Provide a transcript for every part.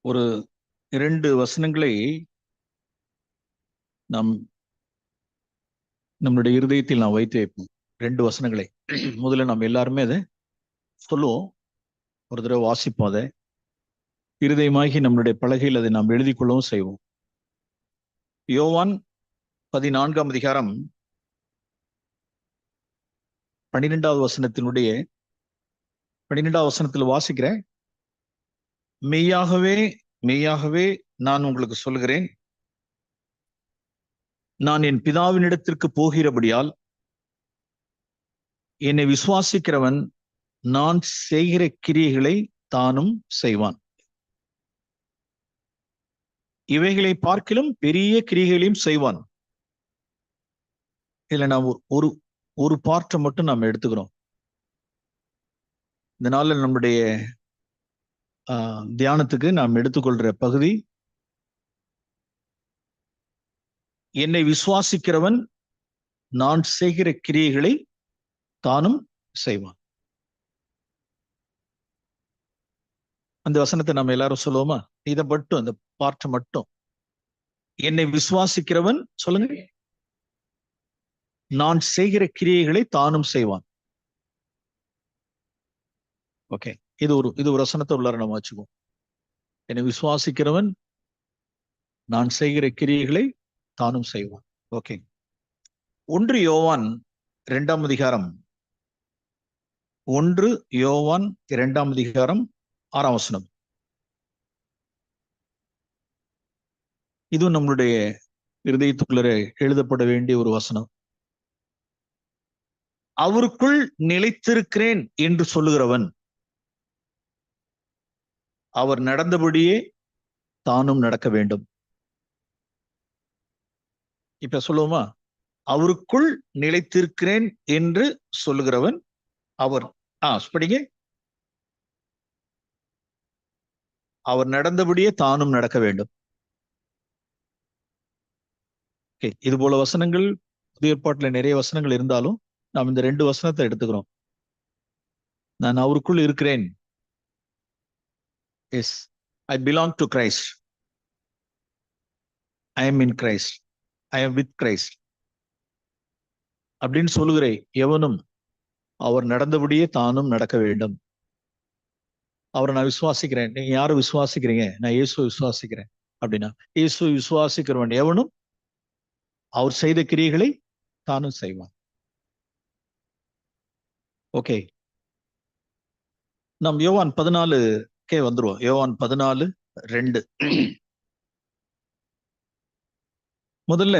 ஒரு 2 வசனங்களை நாம் நம்மளுடைய இருதயத்தில் நாம் வைத்து வைப்போம். 2 வசனங்களை முதல்ல நாம் எல்லாருமே அதை சொல்லுவோம். ஒரு தடவை வாசிப்போம். அதை இருதயமாகி நம்மளுடைய பலகையில் அதை நாம் எழுதி கொள்ளவும் செய்வோம். யோவான் 14ஆம் அதிகாரம் 12வது வசனத்தினுடைய 12வது வசனத்தில் வாசிக்கிறேன். மெய்யாகவே மெய்யாகவே நான் உங்களுக்கு சொல்கிறேன், நான் என் பிதாவினிடத்திற்கு போகிறபடியால் என்னை விசுவாசிக்கிறவன் நான் செய்கிற கிரியைகளை தானும் செய்வான். இவைகளை பார்க்கிலும் பெரிய கிரியைகளையும் செய்வான். இதுல நாம் ஒரு பார்ட்டை மட்டும் நாம் எடுத்துக்கிறோம். இந்த நாளில் நம்முடைய தியானத்துக்கு நாம் எடுத்துக்கொள்ற பகுதி, என்னை விசுவாசிக்கிறவன் நான் செய்கிற கிரியைகளை தானும் செய்வான். அந்த வசனத்தை நம்ம எல்லாரும் சொல்லுவோமா? இதை மட்டும், அந்த பார்ட் மட்டும். என்னை விசுவாசிக்கிறவன், சொல்லுங்க, நான் செய்கிற கிரியைகளை தானும் செய்வான். ஓகே, இது ஒரு வசனத்தை உள்ளார நம்ம வச்சுக்குவோம். என்னை விசுவாசிக்கிறவன் நான் செய்கிற கிரியைகளை தானும் செய்வான். ஓகே, 1 யோவான் 2ஆம் அதிகாரம் 1 யோவான் 2ஆம் அதிகாரம் 6ஆம் வசனம். இது நம்மளுடைய இருதயத்துக்குள்ளே எழுதப்பட வேண்டிய ஒரு வசனம். அவருக்குள் நிலைத்திருக்கிறேன் என்று சொல்லுகிறவன் அவர் நடந்தபடியே தானும் நடக்க வேண்டும். இப்ப சொல்லுவோமா? அவருக்குள் நிலைத்திருக்கிறேன் என்று சொல்லுகிறவன் அவர் படிங்க, அவர் நடந்தபடியே தானும் நடக்க வேண்டும். இது போல வசனங்கள் புதிய ஏற்பாட்டில் நிறைய வசனங்கள் இருந்தாலும் நாம் இந்த 2 வசனத்தை எடுத்துக்கிறோம். நான் அவருக்குள் இருக்கிறேன். Yes, I belong to Christ. I am in Christ. I am with Christ அப்படின்னு சொல்லுகிறேன். எவனும் அவர் நடந்தபடியே தானும் நடக்க வேண்டும். அவரை நான் விசுவாசிக்கிறேன். நீங்க யாரும் விசுவாசிக்கிறீங்க? நான் இயேசுவை விசுவாசிக்கிறேன் அப்படின்னா, இயேசுவை விசுவாசிக்கிறவன் எவனும் அவர் செய்த கிரியைகளை தானும் செய்வான். ஓகே, நாம் யோவான் 14 வந்துருவோம். யோவான் 14:2. முதல்ல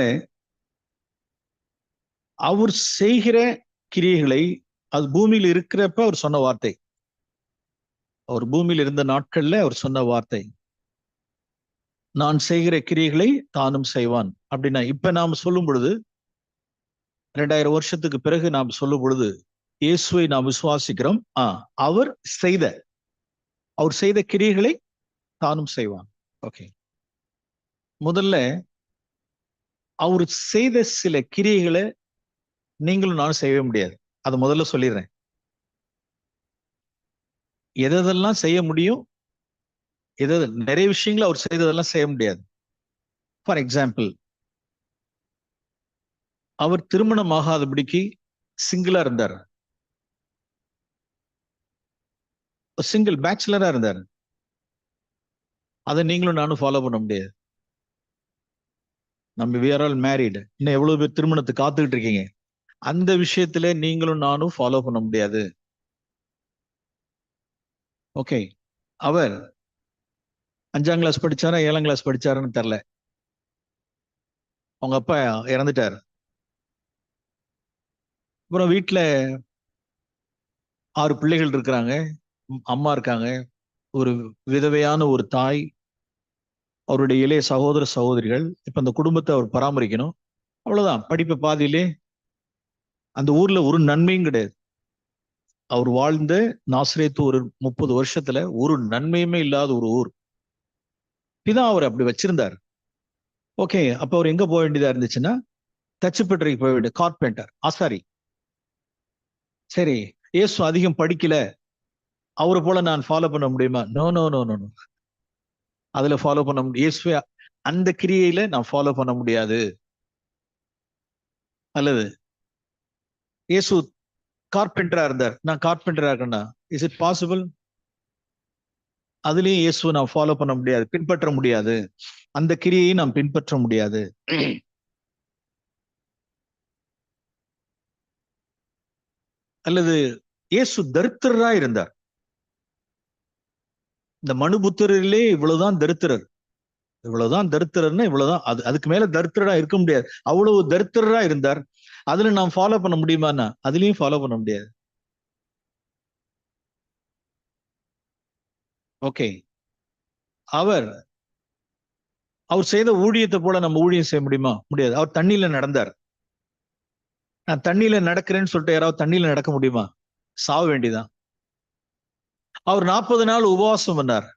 அவர் செய்கிற கிரியைகளை, அது பூமியில் இருக்கிறப்ப அவர் சொன்ன வார்த்தை. அவர் பூமியில் இருந்த நாட்கள்ல அவர் சொன்ன வார்த்தை, நான் செய்கிற கிரியைகளை தானும் செய்வான் அப்படின்னா, இப்ப நாம் சொல்லும் பொழுது 2000 வருஷத்துக்கு பிறகு நாம் சொல்லும் பொழுது இயேசுவை நாம் விசுவாசிக்கிறோம். அவர் செய்த கிரியைகளை தானும் செய்வான். ஓகே, முதல்ல அவர் செய்த சில கிரியைகளை நீங்களும் நானும் செய்ய முடியாது. அதை முதல்ல சொல்லிடுறேன். எதெல்லாம் செய்ய முடியும், நிறைய விஷயங்களை அவர் செய்ததெல்லாம் செய்ய முடியாது. ஃபார் எக்ஸாம்பிள், அவர் திருமணம் ஆகாதபடிக்கு சிங்கிளா இருந்தார். சிங்கிள் பேச்சுலரா இருந்தார். அதை நீங்களும் நானும் ஃபாலோ பண்ண முடியாது. நம்ம we are all married. இன்னும் எவ்வளவு பேர் திருமணத்துக்கு காத்துக்கிட்டு இருக்கீங்க? அந்த விஷயத்துல நீங்களும் நானும் ஃபாலோ பண்ண முடியாது. ஓகே, அவர் 5ஆம் கிளாஸ் படிச்சாரா 7ஆம் கிளாஸ் படிச்சாருன்னு தெரியல. அவங்க அப்பா இறந்துட்டார். அப்புறம் வீட்டுல 6 பிள்ளைகள் இருக்கிறாங்க, அம்மா இருக்காங்க, ஒரு விதவையான ஒரு தாய், அவருடைய இளைய சகோதர சகோதரிகள். இப்ப அந்த குடும்பத்தை அவர் பராமரிக்கணும். அவ்வளவுதான். படிப்பு பாதியிலே. அந்த ஊர்ல ஒரு நன்மையும் கிடையாது. அவர் வாழ்ந்த நாசரேத்து ஒரு 30 வருஷத்துல ஒரு நன்மையுமே இல்லாத ஒரு ஊர். பிதா அவர் அப்படி வச்சிருந்தார். ஓகே, அப்ப அவர் எங்க போக வேண்டியதா இருந்துச்சுன்னா, தச்சுப்பட்டறைக்கு போக வேண்டிய, கார்பெண்டர், ஆசாரி. சரி, இயேசு அதிகம் படிக்கல, அவரை போல நான் ஃபாலோ பண்ண முடியுமா? No no no no no. அதுல ஃபாலோ பண்ண முடியும். இயேசுவே அந்த கிரியையில நான் ஃபாலோ பண்ண முடியாது. அல்லது இயேசு கார்பெண்டரா இருந்தார், நான் கார்பெண்டரா இருக்கேன்னா, இஸ் இட் பாசிபிள்? அதுலயும் இயேசுவை நான் ஃபாலோ பண்ண முடியாது, பின்பற்ற முடியாது. அந்த கிரியையை நாம் பின்பற்ற முடியாது. அல்லது இயேசு தரித்திரரா இருந்தார். இந்த மனுபுத்திரரிலே இவ்வளவுதான் தரித்திரர், இவ்வளவுதான் தரித்திரர்னா இவ்வளவுதான், அதுக்கு மேல தரித்திரரா இருக்க முடியாது. அவ்வளவு தரித்திரரா இருந்தார். அதுல நாம் ஃபாலோ பண்ண முடியுமான்னா அதுலயும் ஃபாலோ பண்ண முடியாது. ஓகே, அவர் செய்த ஊழியத்தை போல நம்ம ஊழியம் செய்ய முடியுமா? முடியாது. அவர் தண்ணியில நடந்தார். நான் தண்ணியில நடக்கிறேன்னு சொல்லிட்டு யாராவது தண்ணியில நடக்க முடியுமா? சாவ வேண்டியதான். அவர் 40 நாள் உபவாசம் பண்ணார்.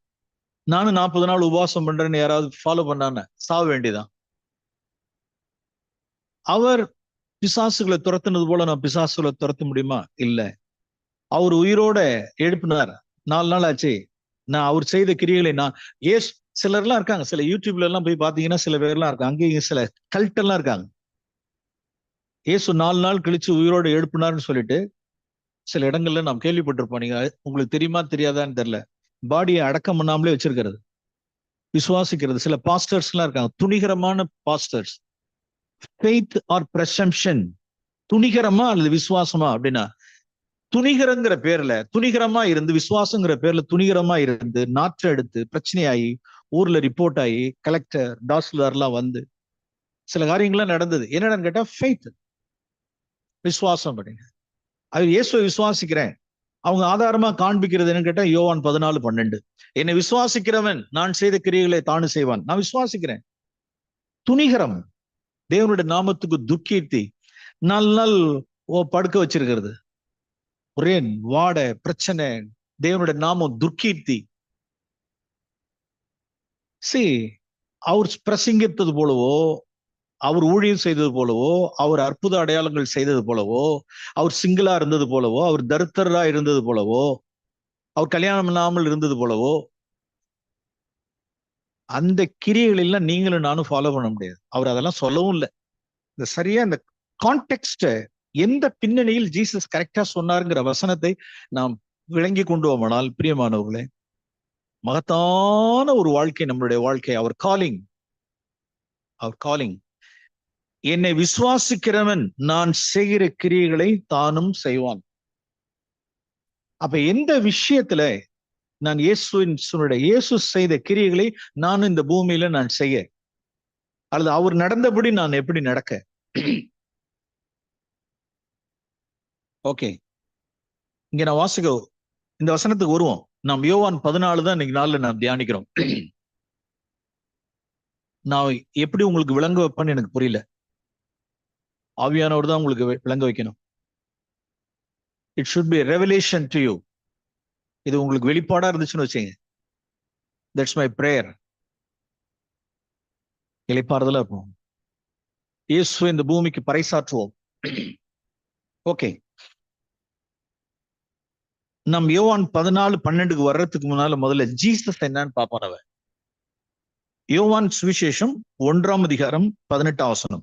நானும் 40 நாள் உபவாசம் பண்றேன்னு யாராவது ஃபாலோ பண்ணான்னு சாவ வேண்டியதான். அவர் பிசாசுகளை துரத்துனது போல நான் பிசாசுகளை துரத்த முடியுமா? இல்ல. அவர் உயிரோட எழுப்பினார். 4 நாள் ஆச்சு. நான் அவர் செய்த கிரியைகளை நான் சிலர்லாம் இருக்காங்க, சில யூடியூப்ல எல்லாம் போய் பாத்தீங்கன்னா சில பேர்லாம் இருக்காங்க, அங்கேயும் சில கல்ட் எல்லாம் இருக்காங்க. இயேசு 4 நாள் கழிச்சு உயிரோட எழுப்பினார்னு சொல்லிட்டு சில இடங்கள்ல நாம் கேள்விப்பட்டிருப்போம். நீங்க உங்களுக்கு தெரியுமா தெரியாதான்னு தெரியல. பாடியை அடக்கம் பண்ணாமலே வச்சிருக்கிறது, விசுவாசிக்கிறது. சில பாஸ்டர்ஸ் எல்லாம் இருக்காங்க, துணிகரமான பாஸ்டர்ஸ். ஃபெய்த் ஆர் பிரசம்ஷன், துணிகரமா அல்லது விசுவாசமா அப்படின்னா, துணிகரங்கிற பேர்ல துணிகரமா இருந்து, விசுவாசங்கிற பேர்ல துணிகரமா இருந்து நாற்று எடுத்து பிரச்சனையாகி ஊர்ல ரிப்போர்ட் ஆகி கலெக்டர் தாசில்தார் எல்லாம் வந்து சில காரியங்கள்லாம் நடந்தது. என்னன்னு கேட்டா ஃபெய்த், விசுவாசம் அப்படின்னு. அது இயேசுவை விசுவாசிக்கிறேன். அவங்க ஆதாரமா காண்பிக்கிறது என்னன்னு கேட்டா யோவான் 14:12, என்னை விசுவாசிக்கிறவன் நான் செய்த கிரியைகளை தானு செய்வான். நான் விசுவாசிக்கிறேன். துணிகரம், தேவனுடைய நாமத்துக்கு துர்க்கீர்த்தி. 4 நாள் படுக்க வச்சிருக்கிறது, ஒரே வாட பிரச்சனை, தேவனுடைய நாமம் துர்க்கீர்த்தி. அவர் பிரசங்கித்தது போலவோ, அவர் ஊழியம் செய்தது போலவோ, அவர் அற்புத அடையாளங்கள் செய்தது போலவோ, அவர் சிங்கிளா இருந்தது போலவோ, அவர் தரித்திரரா இருந்தது போலவோ, அவர் கல்யாணம் இல்லாமல் இருந்தது போலவோ, அந்த கிரியைகள் எல்லாம் நீங்களும் நானும் ஃபாலோ பண்ண முடியாது. அவர் அதெல்லாம் சொல்லவும் இல்லை. இந்த சரியா இந்த கான்டெக்ஸ்ட, எந்த பின்னணியில் ஜீசஸ் கரெக்டா சொன்னாருங்கிற வசனத்தை நாம் விளங்கி கொண்டு போனால், பிரியமானவர்களே, மகத்தான ஒரு வாழ்க்கை நம்மளுடைய வாழ்க்கை. அவர் காலிங், என்னை விசுவாசிக்கிறவன் நான் செய்கிற கிரியைகளை தானும் செய்வான். அப்ப எந்த விஷயத்துல நான் இயேசு செய்த கிரியைகளை நான் இந்த பூமியில நான் செய்ய, அல்லது அவர் நடந்தபடி நான் எப்படி நடக்க? ஓகே, இங்க நான் இந்த வசனத்துக்கு வருவோம். நாம் யோவான் 14 தான் இன்னைக்கு நாள்ல நாம் தியானிக்கிறோம். நான் எப்படி உங்களுக்கு விளங்க வைப்பேன்னு எனக்கு புரியல. ஆவியானவர் தான் உங்களுக்கு விளங்க வைக்கணும். It should be revelation to you. இது உங்களுக்கு வெளிப்பாடா இருந்துச்சுன்னு வச்சுங்க, தட்ஸ் மை பிரேயர். இளைப்பாறுதலா இருப்போம். இயேசு இந்த பூமிக்கு பறைசாற்றுவோம். ஓகே, நம் யோவான் 14:12 வர்றதுக்கு முன்னால முதல்ல ஜீசஸ் என்னன்னு பார்ப்போம். அவன் யோவான் சுவிசேஷம் 1:18.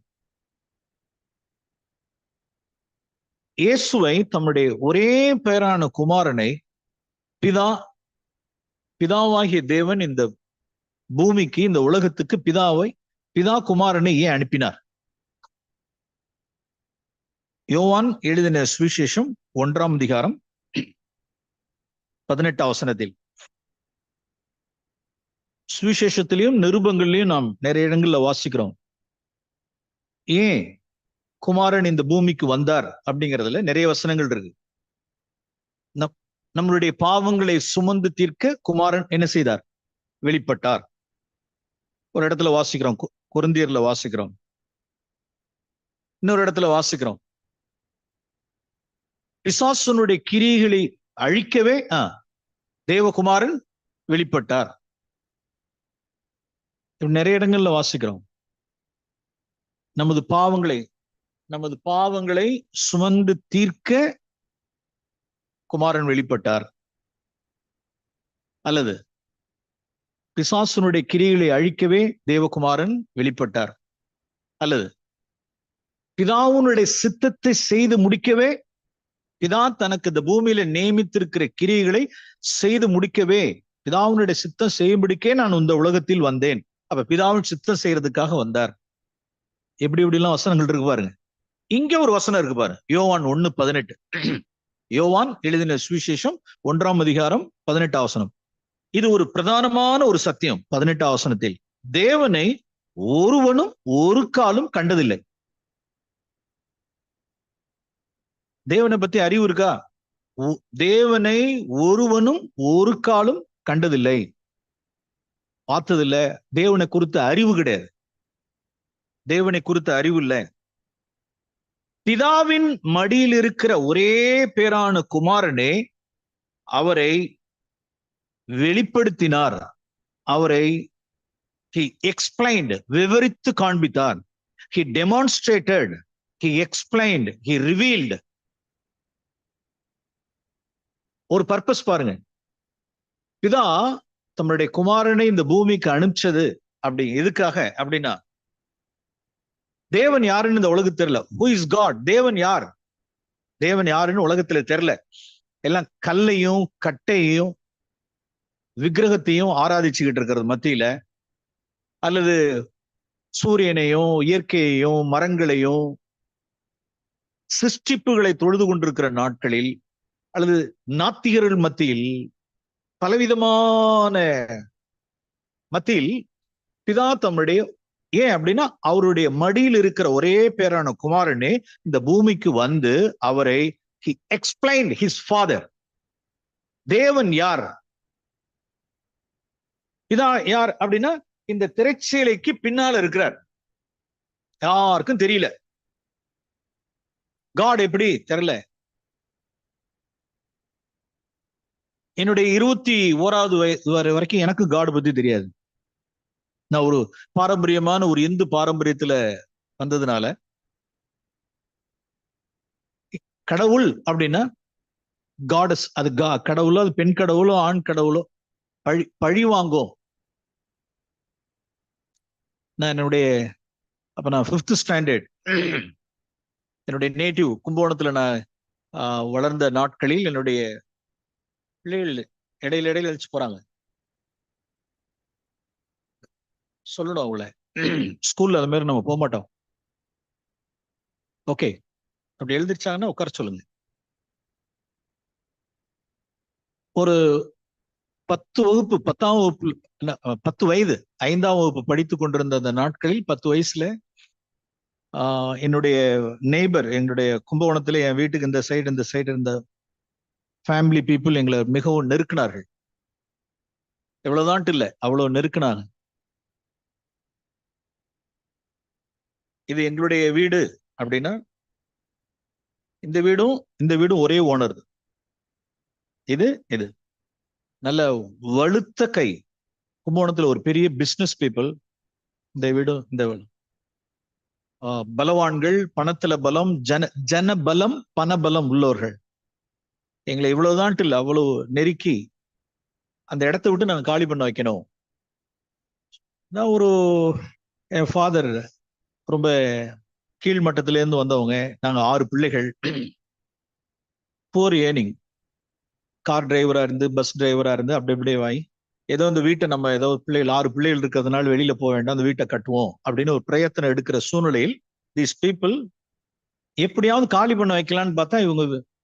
இயேசுவை, தம்முடைய ஒரே பேரான குமாரனை பிதாவாகிய தேவன் இந்த பூமிக்கு, இந்த உலகத்துக்கு பிதா குமாரனை ஏன் அனுப்பினார்? யோவான் எழுதின சுவிசேஷம் 1:18. சுவிசேஷத்திலையும் நிருபங்கள்லயும் நாம் நிறைய இடங்கள்ல வாசிக்கிறோம், ஏன் குமாரன் இந்த பூமிக்கு வந்தார் அப்படிங்கிறதுல நிறைய வசனங்கள் இருக்கு. நம்மளுடைய பாவங்களை சுமந்து தீர்க்க குமாரன் என்ன செய்தார்? வெளிப்பட்டார். ஒரு இடத்துல வாசிக்கிறோம், கொரிந்தியர்ல வாசிக்கிறோம். இன்னொரு இடத்துல வாசிக்கிறோம், பிசாசனுடைய கிரியைகளை அழிக்கவே தேவகுமாரன் வெளிப்பட்டார். நிறைய இடங்கள்ல வாசிக்கிறோம், நமது பாவங்களை சுமந்து தீர்க்க குமாரன் வெளிப்பட்டார். அல்லது பிசாசனுடைய கிரியைகளை அழிக்கவே தேவகுமாரன் வெளிப்பட்டார், அல்லது பிதாவுனுடைய சித்தத்தை செய்து முடிக்கவே, பிதா தனக்கு இந்த பூமியில நியமித்திருக்கிற கிரியைகளை செய்து முடிக்கவே, பிதாவுனுடைய சித்தம் செய்யும்படிக்கே நான் இந்த உலகத்தில் வந்தேன். அப்ப பிதாவின் சித்தம் செய்யறதுக்காக வந்தார். எப்படி எல்லாம் வசனங்கள் இருக்கு பாருங்க. இங்க ஒரு வசனம் இருக்கு பாருங்க, யோவான் 1:18. யோவான் எழுதின சுவிசேஷம் 1ஆம் அதிகாரம் 18ஆம் வசனம். இது ஒரு பிரதானமான ஒரு சத்தியம். 18ஆம் வசனத்தில், தேவனை ஒருவனும் ஒரு காலும் கண்டதில்லை. தேவனை பத்தி அறிவு இருக்கா? தேவனை ஒருவனும் ஒரு காலும் கண்டதில்லை, பார்த்ததில்லை. தேவனை குறித்த அறிவு கிடையாது, தேவனை குறித்த அறிவு இல்லை. பிதாவின் மடியில் இருக்கிற ஒரே பேரான குமாரனே அவரை வெளிப்படுத்தினார், அவரை he explained, விவரித்து காண்பித்தார். he demonstrated, he explained, he revealed. ஒரு பர்பஸ் பாருங்க, பிதா தம்முடைய குமாரனை இந்த பூமிக்கு அனுப்பிச்சது அப்படி எதுக்காக அப்படின்னா, தேவன் யாருன்னு இந்த உலகத்து தெரியல. who is God? தேவன் யார், தேவன் யாருன்னு உலகத்துல தெரியல. எல்லாம் கல்லையும் கட்டையையும் விக்கிரகத்தையும் ஆராதிச்சுக்கிட்டு இருக்கிறது மத்தியில, அல்லது சூரியனையும் இயற்கையையும் மரங்களையும் சிருஷ்டிப்புகளை தொழுது கொண்டிருக்கிற நாட்களில், அல்லது நாத்திகர்கள் மத்தியில், பலவிதமான மத்தியில் பிதா தம்முடைய, ஏன் அப்படின்னா அவருடைய மடியில் இருக்கிற ஒரே பேரான குமாரனே இந்த பூமிக்கு வந்து அவரை he explained his father. தேவன் யார், பிதா யார் அப்படின்னா இந்த திரைச்சீலைக்கு பின்னால இருக்கிறார், யாருக்கும் தெரியல. காட் எப்படி தெரியல. என்னுடைய 21வது வயசு வரைக்கும் எனக்கு காட் பத்தி தெரியாது. நான் ஒரு பாரம்பரியமான ஒரு இந்து பாரம்பரியத்துல வந்ததுனால, கடவுள் அப்படின்னா காடஸ், அது கடவுளோ, அது பெண் கடவுளோ ஆண் கடவுளோ பழி வாங்கும். நான் என்னுடைய நான் 5th ஸ்டாண்டர்ட் என்னுடைய நேட்டிவ் கும்பகோணத்துல நான் வளர்ந்த நாட்களில் என்னுடைய பிள்ளைகள் இடையில அழிச்சு போறாங்க, சொல்லணும் அவங்கள. ஸ்கூல்ல அது மாதிரி நம்ம போக மாட்டோம். ஓகே, அப்படி எழுதிருச்சாங்கன்னா உட்கார சொல்லுங்க. ஒரு 10 வகுப்பு 10ஆம் வகுப்பு 10 வயது 5ஆம் வகுப்பு படித்து கொண்டிருந்த அந்த நாட்களில் 10 வயசுல என்னுடைய நெய்பர், எங்களுடைய கும்பகோணத்துல என் வீட்டுக்கு இந்த சைடு இருந்த ஃபேமிலி பீப்புள் எங்களை மிகவும் நெருக்கினார்கள். எவ்வளவுதான் இல்ல, அவ்வளவு நெருக்கினாங்க. இது எங்களுடைய வீடு அப்படின்னா, இந்த வீடும் ஒரே ஓனர். இது நல்ல வலுத்த கை. கும்பகோணத்துல ஒரு பெரிய பிசினஸ் பீப்புள். இந்த பலவான்கள், பணத்துல பலம், ஜன பலம், பண பலம் உள்ளவர்கள். எங்களை இவ்வளவுதான் இல்ல, அவ்வளவு நெருக்கி அந்த இடத்த விட்டு நாங்க காலி பண்ண வைக்கணும். நான் என் ஃபாதர் ரொம்ப கீழ்மட்டத்தில இருந்து வந்தவங்க. நாங்க 6 பிள்ளைகள். போர் ஏர்னிங், கார் டிரைவரா இருந்து, பஸ் டிரைவரா இருந்து, அப்படியே வாங்கி ஏதோ இந்த வீட்டை நம்ம ஏதோ 6 பிள்ளைகள் இருக்கிறதுனால வெளியில போக வேண்டாம், அந்த வீட்டை கட்டுவோம் அப்படின்னு ஒரு பிரயத்தனம் எடுக்கிற சூழ்நிலையில் தீஸ் பீப்புள் எப்படியாவது காலி பண்ண வைக்கலான்னு பார்த்தா, இவங்க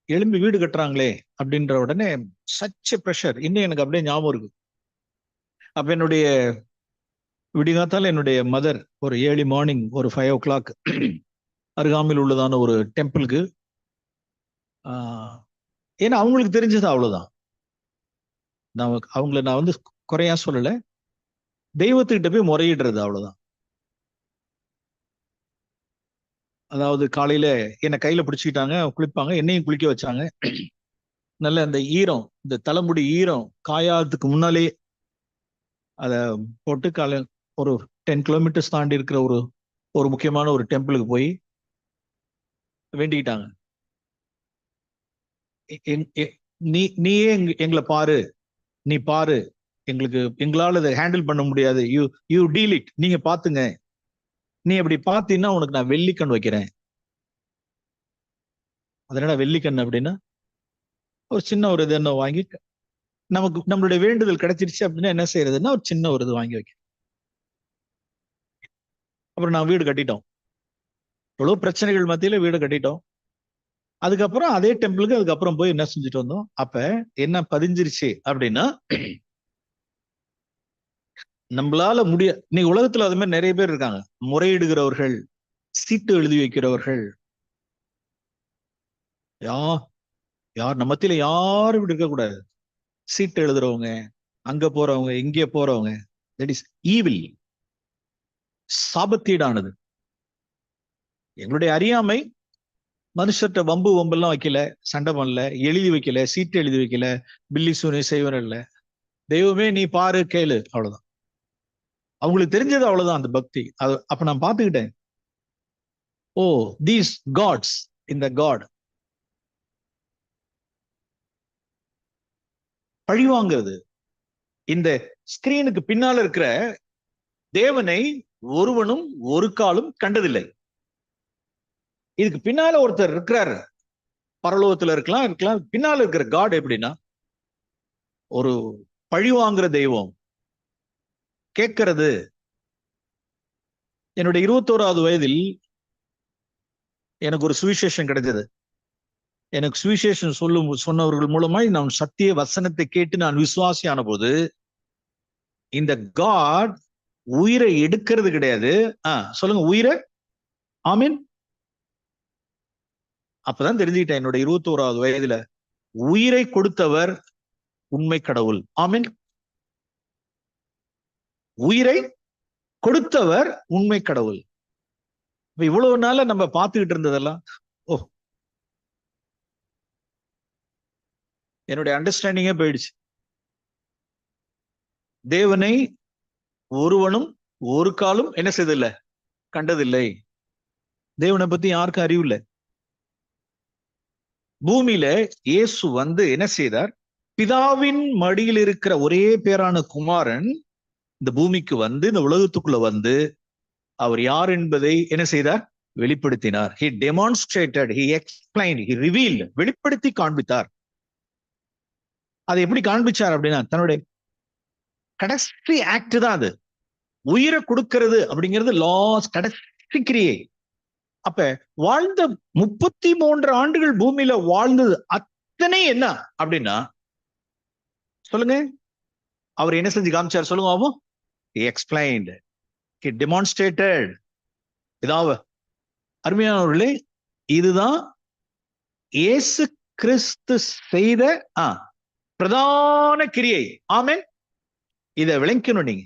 எழும்பி வீடு கட்டுறாங்களே அப்படின்ற உடனே சச் ப்ரெஷர். இன்னும் எனக்கு அப்படியே ஞாபகம் இருக்கு. அப்ப என்னுடைய விடிகாத்தால என்னுடைய மதர் ஒரு ஏர்லி மார்னிங் ஒரு 5 o'clock அருகாமையில் உள்ளதான ஒரு டெம்பிளுக்கு, ஏன்னா அவங்களுக்கு தெரிஞ்சது அவ்வளவுதான். அவங்கள நான் குறையா சொல்லல, தெய்வத்துக்கிட்ட போய் முறையிடுறது அவ்வளவுதான். அதாவது காலையில என்னை கையில பிடிச்சிக்கிட்டாங்க, குளிப்பாங்க, என்னையும் குளிக்க வச்சாங்க. நல்ல அந்த ஈரம், இந்த தலைமுடி ஈரம் காயாததுக்கு முன்னாலே அதை போட்டு காலை ஒரு 10 kilometers தாண்டி இருக்கிற ஒரு முக்கியமான ஒரு டெம்பிளுக்கு போய் வேண்டிக்கிட்டாங்க. நீயே எங்களை பாரு, நீ பாரு, எங்களால இதை ஹேண்டில் பண்ண முடியாது, யூ டீல் இட், நீங்க பாத்துங்க, நீ அப்படி பாத்தீங்கன்னா உனக்கு நான் வெள்ளிக்கண் வைக்கிறேன். அதனால வெள்ளிக்கண் அப்படின்னா ஒரு சின்ன ஒரு இது என்ன வாங்கி, நமக்கு நம்மளுடைய வேண்டுதல் கிடைச்சிருச்சு அப்படின்னா என்ன செய்யறதுன்னா ஒரு சின்ன ஒரு இது வாங்கி வைக்க. அப்புறம் நான் வீடு கட்டிட்டோம், எவ்வளவு பிரச்சனைகள் மத்தியில வீடு கட்டிட்டோம். அதுக்கப்புறம் அதே டெம்பிளுக்கு அதுக்கப்புறம் போய் என்ன செஞ்சுட்டு வந்தோம். அப்ப என்ன பதிஞ்சிருச்சு அப்படின்னா, நம்மளால இன்னைக்கு உலகத்துல அது மாதிரி நிறைய பேர் இருக்காங்க. முறையிடுகிறவர்கள், சீட்டு எழுதி வைக்கிறவர்கள், யா யார் நம்ம மத்தியில யாரும் இப்படி இருக்க கூடாது. சீட்டு எழுதுறவங்க, அங்க போறவங்க, இங்கே போறவங்க, தட் இஸ் ஈவில், சாபத்தீடானது. எங்களுடைய அறியாமை, மனுஷர்கிட்ட வம்பெல்லாம் வைக்கல, சண்டை பண்ணல, எழுதி வைக்கல, சீட்டு எழுதி வைக்கல, பில்லி சூனி செய்வன இல்ல. தெய்வமே நீ பாரு கேளு, அவ்வளவுதான். அவங்களுக்கு தெரிஞ்சது அவ்வளவுதான் அந்த பக்தி. அப்ப நான் பாத்துக்கிட்டேன், ஓ தீஸ் காட்ஸ், இந்த காட் பழிவாங்கிறது. இந்த ஸ்கிரீனுக்கு பின்னால இருக்கிற தேவனை ஒருவனும் ஒரு காலும் கண்டதில்லை. இதுக்கு பின்னால ஒருத்தர் இருக்கிறாரு, பரலோகத்துல இருக்கலாம், பின்னால இருக்கிற காட் எப்படின்னா ஒரு பழிவாங்குற தெய்வம். கேட்கிறது, என்னுடைய 21வது வயதில் எனக்கு ஒரு சுவிசேஷம் கிடைச்சது. எனக்கு சுவிசேஷம் சொன்னவர்கள் மூலமாய் நான் சத்திய வசனத்தை கேட்டு நான் விசுவாசியான போது, இந்த காட் உயிரை எடுக்கிறது கிடையாது. சொல்லுங்க, உயிரை. ஆமீன். அப்பதான் தெரிஞ்சுக்கிட்டேன் என்னோட 21வது வயதுல, உயிரை கொடுத்தவர் உண்மை கடவுள். ஆமீன். உயிரை கொடுத்தவர் உண்மை கடவுள். இவ்வளவு நாள நம்ம பார்த்துக்கிட்டு இருந்ததெல்லாம், ஓ, என்னுடைய அண்டர்ஸ்டாண்டிங்கே போயிடுச்சு. தேவனை ஒருவனும் ஒரு காலும் என்ன செய்ததில்லை, கண்டதில்லை. தேவனை பத்தி யாருக்கும் அறிவு இல்லை. பூமியில இயேசு வந்து என்ன செய்தார்? பிதாவின் மடியில் இருக்கிற ஒரே பேரான குமாரன் இந்த பூமிக்கு வந்து, இந்த உலகத்துக்குள்ள வந்து அவர் யார் என்பதை என்ன செய்தார்? வெளிப்படுத்தினார். He demonstrated, he explained, he revealed, வெளிப்படுத்தி காண்பித்தார். அதை எப்படி காண்பிச்சார் அப்படின்னா, தன்னுடைய கடைசி ஆக்ட் தான் அது. உயிரை கொடுக்கிறது அப்படிங்கிறது லாஸ்ட், கடைசி கிரியை. அப்ப வாழ்ந்த 33 ஆண்டுகள் பூமியில வாழ்ந்தது அத்தனை என்ன அப்படின்னா, சொல்லுங்க, அவர் என்ன செஞ்சு காமிச்சார்? சொல்லுங்க. He explained, he demonstrated. இதாவ அருமையானவர்களே, இதுதான் இயேசு கிறிஸ்து செய்த பிரதான கிரியை. ஆமென். இதை விளங்கணும் நீங்க.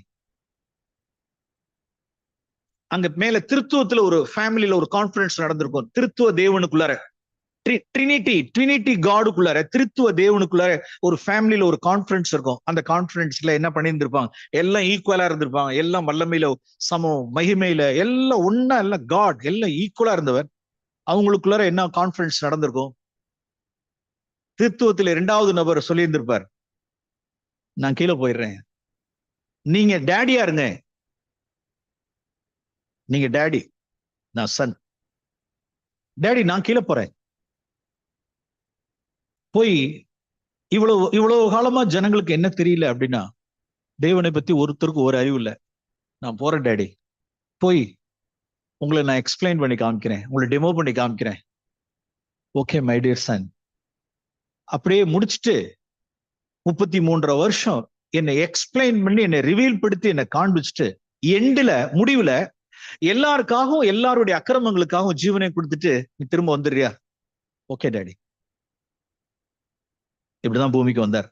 அங்க மேல திருத்துவத்துல ஒரு ஃபேமிலியில ஒரு கான்ஃபரன்ஸ் நடந்திருக்கும். திருத்துவ தேவனுக்குள்ளார, ட்ரினிட்டி காடுக்குள்ளார, திருத்துவ தேவனுக்குள்ளார ஒரு ஃபேமிலியில ஒரு கான்ஃபரன்ஸ் இருக்கும். அந்த கான்ஃபரன்ஸ்ல என்ன பண்ணியிருந்திருப்பாங்க? எல்லாம் ஈக்குவலா இருந்திருப்பாங்க. எல்லாம் வல்லமையில, சமம், மகிமையில எல்லாம் ஒன்னா, எல்லாம் காட், எல்லாம் ஈக்குவலா இருந்தவர். அவங்களுக்குள்ளார என்ன கான்ஃபரன்ஸ் நடந்திருக்கும்? திருத்துவத்தில் 2வது நபர் சொல்லியிருந்திருப்பார், நான் கீழே போயிடுறேன், நீங்க டேடியா இருங்க, நீங்க டேடி, நான் சன். டேடி நான் கீழே போறேன். போய் இவ்வளவு காலமா ஜனங்களுக்கு என்ன தெரியல அப்படின்னா, தேவனை பத்தி ஒருத்தருக்கு ஒரு அறிவு இல்லை. நான் போறேன் டேடி, போய் உங்களை நான் எக்ஸ்பிளைன் பண்ணி காமிக்கிறேன், உங்களை டெமோ பண்ணி காமிக்கிறேன். Okay my dear son. அப்படியே முடிச்சுட்டு 33 வருஷம் என்னை எக்ஸ்பிளைன் பண்ணி, என்னை ரிவீல் படுத்தி, என்னை காண்பிச்சுட்டு, எண்டுல, முடிவுல எல்லாருக்காகவும், எல்லாருடைய அக்கிரமங்களுக்காகவும் ஜீவனை கொடுத்துட்டு நீ திரும்ப வந்துடுறியா? Okay daddy. இப்படிதான் பூமிக்கு வந்தார்.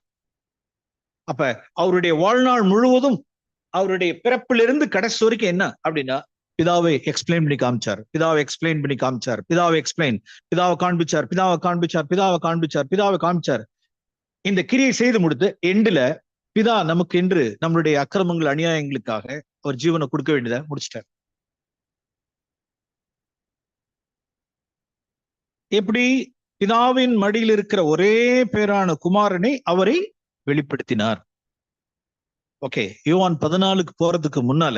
அப்ப அவருடைய வாழ்நாள் முழுவதும், அவருடைய பிறப்பிலிருந்து கடைசி வரைக்கும் என்ன அப்படின்னா, பிதாவை எக்ஸ்பிளைன் பண்ணி காமிச்சார், பிதாவை எக்ஸ்பிளைன் பண்ணி காமிச்சார், பிதாவை காண்பிச்சார், பிதாவை காண்பிச்சார். இந்த கிரியை செய்து முடித்து எண்டுல பிதா நமக்கு என்று நம்மளுடைய அக்கிரமங்கள், அநியாயங்களுக்காக அவர் ஜீவனை கொடுக்க வேண்டியதை முடிச்சிட்டார். எப்படி? பிதாவின் மடியில் இருக்கிற ஒரே பேரான குமாரனை அவரை வெளிப்படுத்தினார். ஓகே, யோவான் 14க்கு போறதுக்கு முன்னால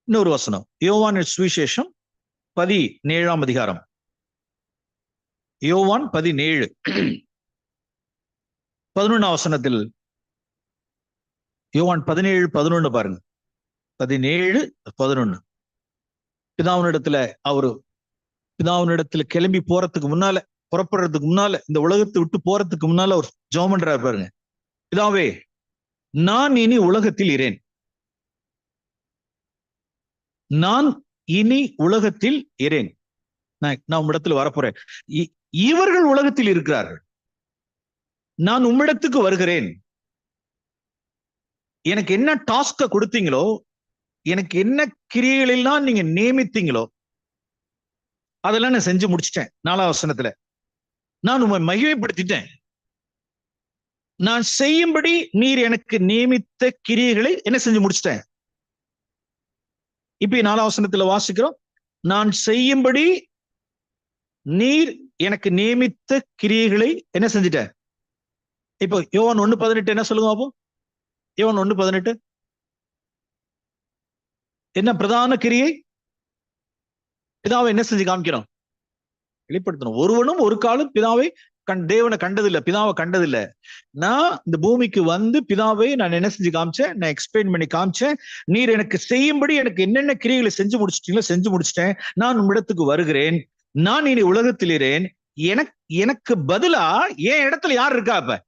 இன்னொரு வசனம். யோவான் சுவிசேஷம் 17ஆம் அதிகாரம். யோவான் 17 11 வசனத்தில், யோவான் 17:11 பாருங்க. 17:11. பிதாவினிடத்துல கிளம்பி போறதுக்கு முன்னால, புறப்படுறதுக்கு முன்னால, இந்த உலகத்தை விட்டு போறதுக்கு முன்னால ஒரு ஜெபம் பண்றாரு பாருங்க. பிதாவே, நான் இனி உலகத்தில் இரேன். நான் இனி உலகத்தில் இரேன். நான் உம்மிடத்தில் வரப்போறேன். இவர்கள் உலகத்தில் இருக்கிறார்கள். நான் உம்மிடத்துக்கு வருகிறேன். எனக்கு என்ன டாஸ்க கொடுத்தீங்களோ, எனக்கு என்ன கிரியைகளெல்லாம் நீங்க நியமித்தீங்களோ, அதெல்லாம் நான் செஞ்சு முடிச்சிட்டேன். 4ஆம் வசனத்துல, நான் உம்மை மகிமைப்படுத்திட்டேன். நான் செய்யும்படி நீர் எனக்கு நியமித்த கிரியைகளை என்ன செஞ்சு முடிச்சிட்டேன். இப்ப 4ஆம் வசனத்துல வாசிக்கிறோம், நான் செய்யும்படி நீர் எனக்கு நியமித்த கிரியைகளை என்ன செஞ்சிட்டேன். இப்போ யோவான் 1:18 என்ன சொல்லுங்க அப்போ? யோவான் 1:18 என்ன பிரதான கிரியை? பிதாவை என்ன செஞ்சு காமிக்கிறோம்? வெளிப்படுத்தணும். ஒருவனும் ஒரு காலம் பிதாவை தேவனை கண்டதில்லை, பிதாவை கண்டதில்லை. நான் இந்த பூமிக்கு வந்து பிதாவை நான் என்ன செஞ்சு காமிச்சேன், நான் எக்ஸ்பிளைன் பண்ணி காமிச்சேன். நீர் எனக்கு செய்யும்படி எனக்கு என்னென்ன கிரியைகளை செஞ்சு முடிச்சிட்டீங்களோ செஞ்சு முடிச்சிட்டேன். நான் உம்மிடத்துக்கு வருகிறேன். நான் இனி உலகத்தில் இரேன். எனக்கு பதிலா என் இடத்துல யார் இருக்கா? அப்ப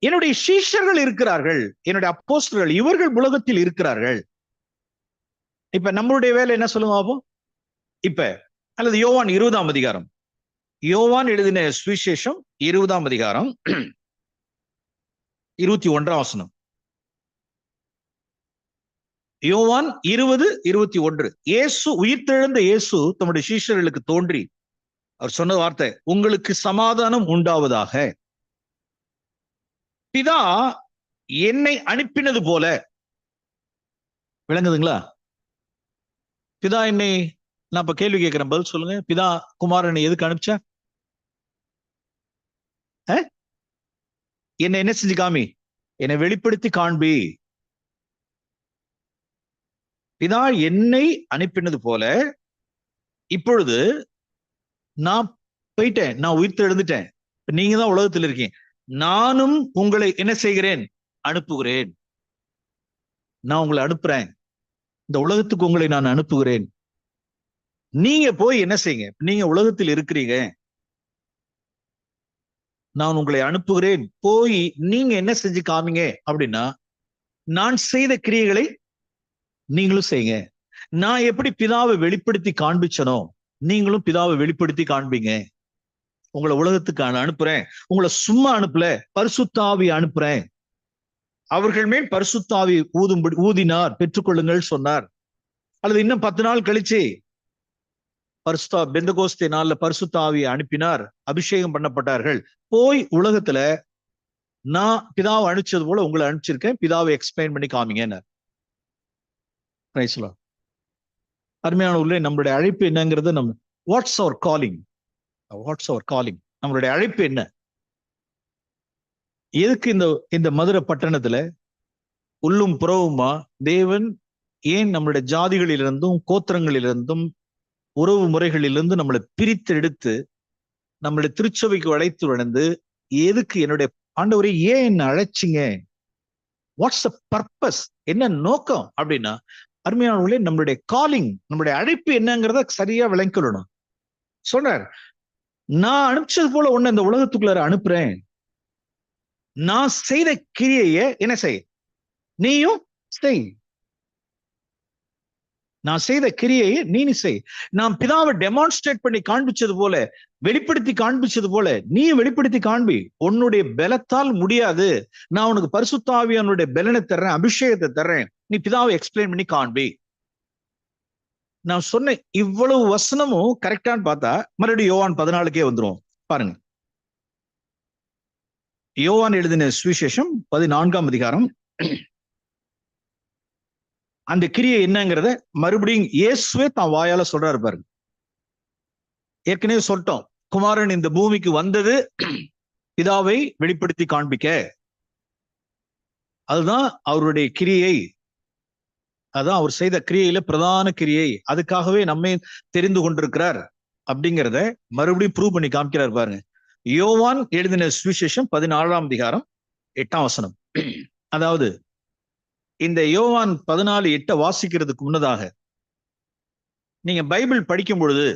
என்னுடைய சீஷர்கள் இருக்கிறார்கள், என்னுடைய அப்போஸ்தலர்கள், இவர்கள் உலகத்தில் இருக்கிறார்கள். இப்ப நம்மளுடைய வேலை என்ன சொல்லுங்க அப்போ? இப்ப அல்லது யோவான் 20ஆம் அதிகாரம், யோவான் எழுதின சுவிசேஷம் 20ஆம் அதிகாரம் 21ஆம் வசனம். யோவான் 20:21. இயேசு, உயிர்த்தெழுந்த இயேசு தம்முடைய சீஷர்களுக்கு தோன்றி அவர் சொன்ன வார்த்தை, உங்களுக்கு சமாதானம் உண்டாவதாக. பிதா என்னை அனுப்பினது போல. விளங்குதுங்களா? பிதா என்னை, நான் இப்ப கேள்வி கேட்கிறேன், பதில் சொல்லுங்க. பிதா குமாரனை எதுக்கு அனுப்பிச்சா? என்னை என்ன செஞ்சு காமி, என்னை வெளிப்படுத்தி காண்பி. பிதா என்னை அனுப்பினது போல இப்பொழுது நான் போயிட்டேன், நான் உயிர்த்து எழுந்துட்டேன். நீங்க தான் உலகத்தில் இருக்கீங்க. நானும் உங்களை என்ன செய்கிறேன்? அனுப்புகிறேன். நான் உங்களை அனுப்புறேன். இந்த உலகத்துக்கு உங்களை நான் அனுப்புகிறேன். நீங்க போய் என்ன செய்யுங்க? நீங்க உலகத்தில் இருக்கிறீங்க, நான் உங்களை அனுப்புகிறேன். போய் நீங்க என்ன செஞ்சு காமிங்க அப்படின்னா, நான் செய்த கிரியைகளை நீங்களும் செய்யுங்க. நான் எப்படி பிதாவை வெளிப்படுத்தி காண்பிச்சனோ நீங்களும் பிதாவை வெளிப்படுத்தி காண்பீங்க. உங்களை உலகத்துக்கு அனுப்புறேன். உங்களை சும்மா அனுப்பல, பரிசுத்த ஆவியை அனுப்புறேன். அவர்கள் மேல் பரிசுத்த ஆவி ஊதினார், பெற்றுக்கொள்ளுங்கள் சொன்னார். அல்லது இன்னும் 10 நாள் கழிச்சு பெந்தகோஸ்தே நாள்ல பரிசுத்த ஆவியை அனுப்பினார், அபிஷேகம் பண்ணப்பட்டார்கள். போய் உலகத்துல நான் பிதாவை அனுப்பிச்சது போல உங்களை அனுப்பிச்சிருக்கேன், பிதாவை எக்ஸ்பிளைன் பண்ணி காமிங்க. அருமையான உள்ளே, நம்மளுடைய அழைப்பு என்னங்கிறது, நம்ம வாட்ஸ் அவர் காலிங், வாட்ஸ் அவர் காலிங், நம்மளுடைய அழைப்பு என்ன? எதுக்கு இந்த மதுரை பட்டணத்துல உள்ளும் புறவுமா தேவன் ஏன் நம்மளுடைய ஜாதிகளிலிருந்தும் கோத்திரங்களிலிருந்தும் உறவு முறைகளிலிருந்து நம்மளை பிரித்தெடுத்து நம்மளுடைய திருச்சபைக்கு அழைத்து வளர்ந்து, எதுக்கு என்னுடைய ஆண்டவரே ஏன் என்ன அழைச்சிங்க? வாட்ஸ் த பர்பஸ், என்ன நோக்கம் அப்படின்னா, அருமையானவர்களே, நம்மளுடைய காலிங், நம்மளுடைய அழைப்பு என்னங்கிறத சரியா விளங்கிக்கொள்ளணும். சொல்றார், நான் அனுப்பிச்சது போல உன்னை இந்த உலகத்துக்குள்ளார அனுப்புறேன். நான் செய்த கிரியையை என்ன செய், நீயும் செய். நான் செய்த கிரியையை நீ செய். நான் பிதாவை டெமான்ஸ்ட்ரேட் பண்ணி காண்பிச்சது போல, வெளிப்படுத்தி காண்பிச்சது போல நீ வெளிப்படுத்தி காண்பி. உன்னுடைய பலத்தால் முடியாது. நான் உனக்கு பரிசுத்த ஆவியானுடைய பலனை தர்றேன், அபிஷேகத்தை தர்றேன். நீ பிதாவை எக்ஸ்பிளைன் பண்ணி காண்பி. நான் சொன்ன இவ்வளவு வசனமும் கரெக்டான்னு பார்த்தா மறுபடியும் யோவான் 14க்கே வந்துரும். பாருங்க, யோவான் எழுதின சுவிசேஷம் 14ஆம் அதிகாரம். அந்த கிரியை என்னங்கிறத மறுபடியும் இயேசுவே தான் வாயால சொல்றாரு பாருங்க. ஏற்கனவே சொல்லிட்டோம், குமாரன் இந்த பூமிக்கு வந்தது பிதாவை வெளிப்படுத்தி காண்பிக்க. அதுதான் அவருடைய கிரியை. அதான் அவர் செய்த கிரியையில பிரதான கிரியை. அதுக்காகவே நம்மை தெரிந்து கொண்டிருக்கிறார் அப்படிங்கிறத மறுபடியும் ப்ரூவ் பண்ணி காமிக்கிறார் பாருங்க. யோவான் எழுதின சுவிசேஷம் 14ஆம் அதிகாரம் 8ஆம் வசனம். அதாவது இந்த யோவான் 14:8 வாசிக்கிறதுக்கு முன்னதாக நீங்க பைபிள் படிக்கும் பொழுது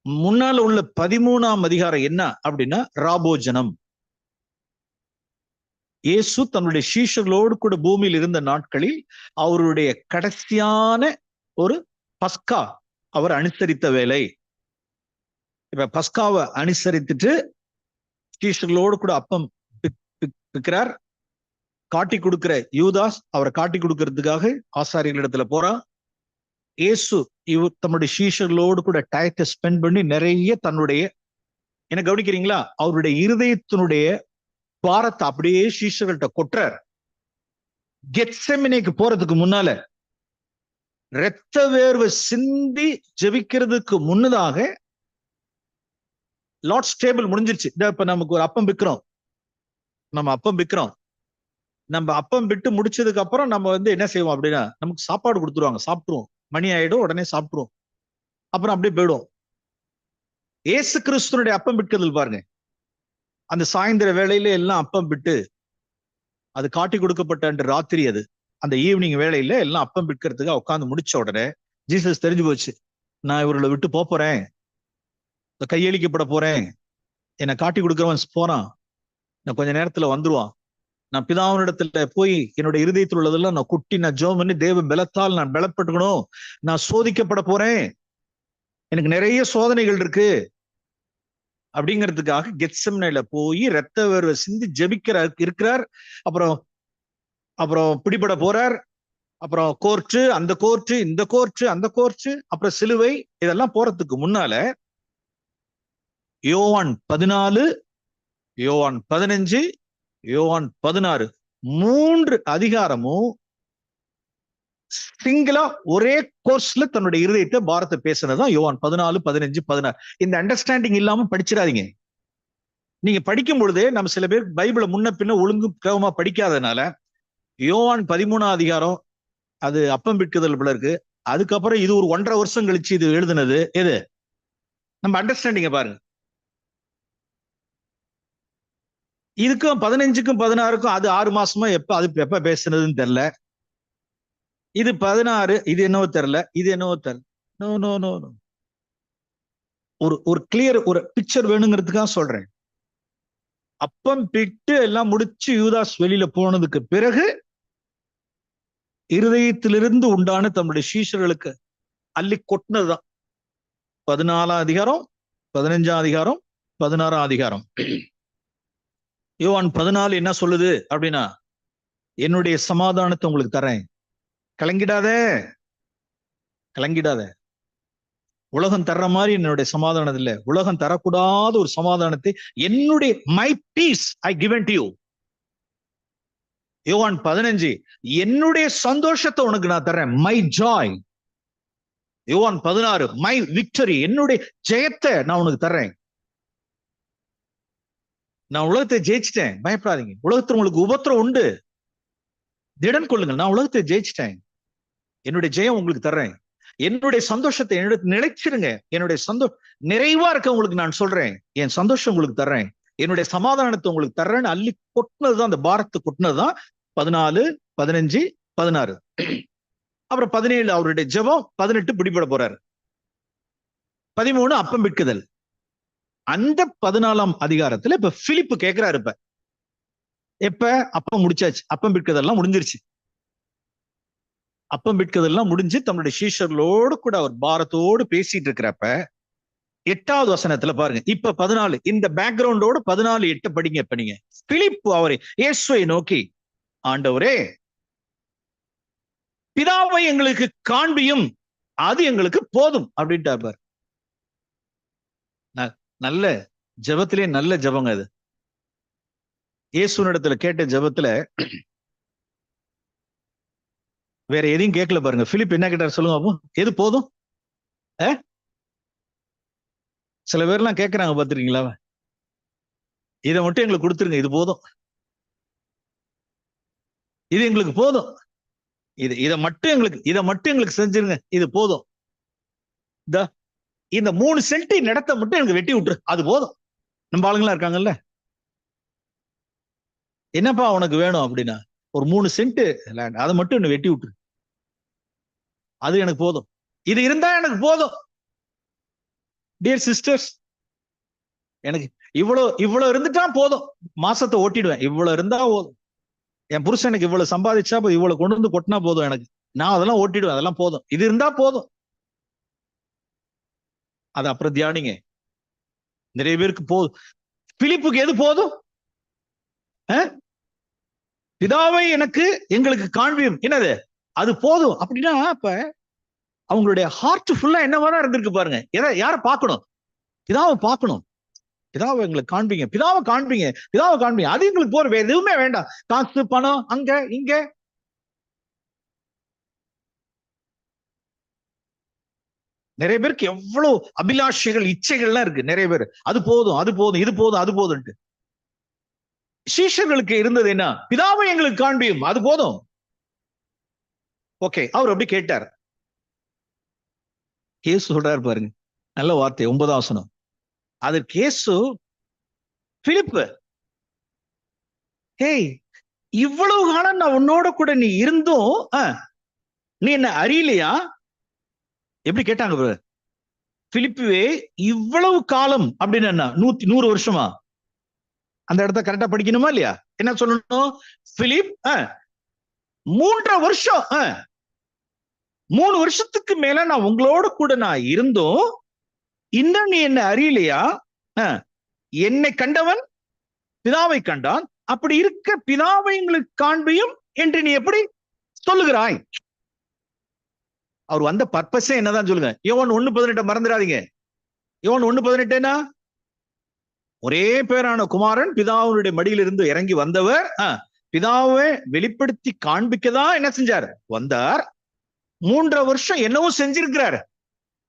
முன்னால உள்ள 13ஆம் அதிகாரம் என்ன அப்படின்னா ராபோஜனம். இயேசு தன்னுடைய சீஷர்களோடு கூட பூமியில் இருந்த நாட்களில் அவருடைய கடைசியான ஒரு பஸ்கா அவர் அனுசரித்த வேலை. இப்ப பஸ்காவை அனுசரித்துட்டு சீஷர்களோடு கூட அப்பம் பிக்கிறார். காட்டி கொடுக்கிற யூதாஸ் அவரை காட்டி கொடுக்கறதுக்காக ஆசாரியர்களிடத்துல போறான். இயேசு தம்முடைய சீஷர்களோடு கூட டயத்தை ஸ்பெண்ட் பண்ணி நிறைய தன்னுடைய, என்ன கவனிக்கிறீங்களா, அவருடைய இருதயத்தினுடைய பாரத்தை அப்படியே சீஷர்கள்ட்ட கொட்டுறார். கெத்செமனேக்கு போறதுக்கு முன்னால இரத்த வேர்வை சிந்தி ஜெபிக்கிறதுக்கு முன்னதாக லார்ட்ஸ் டேபிள் முடிஞ்சிருச்சு. இப்ப நமக்கு ஒரு அப்பம் விற்கிறோம், நம்ம அப்பம் விற்கிறோம். நம்ம அப்பம் விட்டு முடிச்சதுக்கு அப்புறம் நம்ம என்ன செய்வோம் அப்படின்னா, நமக்கு சாப்பாடு கொடுத்துருவாங்க, சாப்பிட்டுருவோம். மணி ஆயிடும், உடனே சாப்பிட்டுருவோம். அப்புறம் அப்படியே போயிடும். ஏசு கிறிஸ்துனுடைய அப்பம் விற்கிறதுல பாருங்க, அந்த சாயந்தர வேளையில எல்லாம் அப்பம் விட்டு அது காட்டி கொடுக்கப்பட்ட அன்று ராத்திரி, அது அந்த ஈவினிங் வேளையில எல்லாம் அப்பம் விற்கிறதுக்கு உட்காந்து முடிச்ச உடனே ஜீசஸ் தெரிஞ்சு போச்சு, நான் இவர்களை விட்டு போறேன், கையளிக்கப்பட போறேன், என்னை காட்டி கொடுக்கிறவன் போறான், நான் கொஞ்ச நேரத்துல வந்துருவான், நான் பிதாவினிடத்துல போய் என்னுடைய இருதயத்தில் உள்ளதெல்லாம் நான் குட்டி நான் ஜெபம் பண்ணி தேவ பலத்தால் நான் பலப்பட்டுக்கணும், நான் சோதிக்கப்பட போறேன், எனக்கு நிறைய சோதனைகள் இருக்கு அப்படிங்கிறதுக்காக கெத்செமனேல போய் இரத்த வேர்வை சிந்தி இருக்கிறார். அப்புறம் பிடிபட போறார். அப்புறம் கோர்ட்டு, அந்த கோர்ட்டு, இந்த கோர்ட்டு, அந்த கோர்ட்டு, அப்புறம் சிலுவை, இதெல்லாம் போறதுக்கு முன்னால யோவான் 14, யோவான் 15, யோவான் 16 3 அதிகாரமும் சிங்கிளா ஒரே கோர்ஸ்ல தன்னுடைய இருதயத்தை பாரத்தை பேசினதுதான் யோவான் 14, 15, 16. இந்த அண்டர்ஸ்டாண்டிங் இல்லாம படிச்சிடாதீங்க. நீங்க படிக்கும் பொழுதே நம்ம சில பேர் பைபிளை முன்ன பின்ன ஒழுங்கு கிரமமா படிக்காதனால யோவான் 13ஆம் அதிகாரம் அது அப்பம் விற்குதல் போல இருக்கு. அதுக்கப்புறம் இது ஒரு 1.5 வருஷம் கழிச்சு இது எழுதுனது எது, நம்ம அண்டர்ஸ்டாண்டிங்க பாருங்க. இதுக்கும் 15க்கும் 16க்கும் அது 6 மாசமா எப்ப பேசுனதுன்னு தெரியல. இது 16, இது என்னவோ தெரியல, இது என்னவோ தெரியல. நோ நோ நோ நோ ஒரு கிளியர் ஒரு பிக்சர் வேணுங்கிறதுக்காக சொல்றேன். அப்பம் பிட்டு எல்லாம் முடிச்சு யூதாஸ் வெளியில போனதுக்கு பிறகு இருதயத்திலிருந்து உண்டான தம்முடைய சீஷர்களுக்கு அள்ளி கொட்டினதுதான் 14ஆம் அதிகாரம், 15ஆம் அதிகாரம், 16ஆம் அதிகாரம். யோவான் 14 என்ன சொல்லுது அப்படின்னா, என்னுடைய சமாதானத்தை உங்களுக்கு தரேன், கலங்கிடாத கலங்கிடாத, உலகம் தர்ற மாதிரி என்னுடைய சமாதானம் இல்லை, உலகம் தரக்கூடாத ஒரு சமாதானத்தை என்னுடைய my peace I given to you. யோவான் 15 என்னுடைய சந்தோஷத்தை உனக்கு நான் தர்றேன், மை ஜாய். யோவான் 16 மை விக்டரி, என்னுடைய ஜெயத்தை நான் உனக்கு தர்றேன். நான் உலகத்தை ஜெயிச்சிட்டேன், பயப்படாதீங்க. உலகத்தில் உங்களுக்கு உபத்திரம் உண்டு, திடன் கொள்ளுங்கள், நான் உலகத்தை ஜெயிச்சிட்டேன், என்னுடைய ஜெயம் உங்களுக்கு தர்றேன், என்னுடைய சந்தோஷத்தை என்னுடைய நிலைச்சிருங்க, என்னுடைய நிறைவா இருக்க உங்களுக்கு நான் சொல்றேன், என் சந்தோஷம் உங்களுக்கு தர்றேன், என்னுடைய சமாதானத்தை உங்களுக்கு தர்றேன்னு அள்ளி கொட்டினதுதான், அந்த பாரத்தை கொட்டினதுதான் 14, 15, 16. அப்புறம் 17 அவருடைய ஜெபம், 18 பிடிபட போறாரு, 13 அப்பம் விற்குதல். அந்த 14ஆம் அதிகாரத்துல இப்ப பிலிப்பு கேட்கிறாரு, எப்ப அப்பம் முடிச்சாச்சு, அப்பம் விற்கதெல்லாம் முடிஞ்சிருச்சு, அப்பம் விற்கதெல்லாம் முடிஞ்சு தம்முடைய சீஷர்களோடு கூட அவர் பாரத்தோடு பேசிட்டு இருக்கிறப்ப 8வது வசனத்துல பாருங்க. இப்ப 14 இந்த பேக்ரவுண்டோட 14:8 படிங்க. இப்ப நீங்க பிலிப்பு அவரை இயேசுவை நோக்கி, ஆண்டவரே பிதாவை எங்களுக்கு காண்பியும், அது எங்களுக்கு போதும் அப்படின்ட்டார் பாரு. நல்ல ஜெபத்திலே நல்ல ஜெபங்க அது. இயேசுனிடத்துல கேட்ட ஜெபத்துல வேற எதையும் கேட்கல பாருங்க. பிலிப் என்ன கேட்டார் சொல்லுங்க அப்போ, எது போதும்? சில பேர்லாம் கேட்கறாங்க பாத்துருக்கீங்களா, இதை மட்டும் எங்களுக்கு கொடுத்துருங்க, இது போதும். இது எங்களுக்கு போதும், இதை மட்டும் எங்களுக்கு செஞ்சிருங்க, இது போதும். இந்த 3 சென்ட் நிலத்தை மட்டும் எனக்கு வெட்டி விட்டுரு, அது போதும். நம்ம ஆளுங்களா இருக்காங்கல்ல, என்னப்பா உனக்கு வேணும் அப்படின்னா, ஒரு 3 சென்ட் லேண்ட், அதை மட்டும் என்ன வெட்டி விட்டுரு, அது எனக்கு போதும், இது இருந்தா எனக்கு போதும். டியர் சிஸ்டர்ஸ், எனக்கு இவ்வளவு இருந்துட்டா போதும், மாசத்தை ஓட்டிடுவேன். இவ்வளவு இருந்தா போதும். என் புருஷனுக்கு இவ்வளவு சம்பாதிச்சா இவ்வளவு கொண்டு வந்து கொட்டினா போதும் எனக்கு, நான் அதெல்லாம் ஓட்டிடுவேன், அதெல்லாம் போதும், இது இருந்தா போதும். அது அப்புறம் தியானிங்க. நிறைய பேருக்கு போதும். பிலிப்புக்கு எது போதும்? பிதாவை எங்களுக்கு காண்பியும், என்னது அது போதும் அப்படின்னா, அப்ப அவங்களுடைய ஹார்ட் ஃபுல்லா என்னவாதான் இருந்திருக்கு பாருங்க. யார பார்க்கணும்? பிதாவை பார்க்கணும். பிதாவை எங்களுக்கு காண்பீங்க, பிதாவை காண்பீங்க, பிதாவை காண்பீங்க, அது எங்களுக்கு போற, எதுவுமே வேண்டாம். காசு பணம் அங்க இங்க. நிறைய பேருக்கு எவ்வளவு அபிலாஷைகள், இச்சைகள்லாம் இருக்கு. நிறைய பேர் அது போதும், அது போதும், இது போதும், அது போதும்ட்டு. சீஷர்களுக்கு இருந்தது என்ன? பிதாவை எங்களுக்கு காண்பியும், அது போதும். ஓகே, அவர் அப்படி கேட்டார். கேசு சொல்றாரு பாருங்க, நல்ல வார்த்தை, 9ஆம் வசனம். அது கேசு, பிலிப்பு, ஹேய், இவ்வளவு காலம் நான் உன்னோட கூட நீ இருந்தும் நீ என்ன அறியலையா? எப்படி கேட்டாங்க பிலிப்புவே, இவ்வளவு காலம் அப்படின்னு என்ன? 100 வருஷமா? அந்த இடத்த கரெக்டா படிக்கணுமா இல்லையா? என்ன சொல்லணும்? பிலிப் 3 வருஷம், 3 வருஷத்துக்கு மேல நான் உங்களோட கூட நான் இருந்தும் இன்னும் நீ என்ன அறியலையா? என்னை கண்டவன் பிதாவை கண்டான், அப்படி இருக்க பிதாவை எங்களுக்கு காண்பியும் என்று நீ எப்படி சொல்லுகிறாய்? அவர் வந்த பர்பஸே என்னதான் சொல்லுங்க. யோவான் 1:18 மறந்துடாதீங்க. யோவான் 1:18 ஒரே பேரான குமாரன் பிதாவுடைய மடியிலிருந்து இறங்கி வந்தவர், பிதாவை வெளிப்படுத்தி காண்பிக்கதான் என்ன செஞ்சார்? வந்தார். 3 வருஷம் என்னவோ செஞ்சிருக்கிறார்,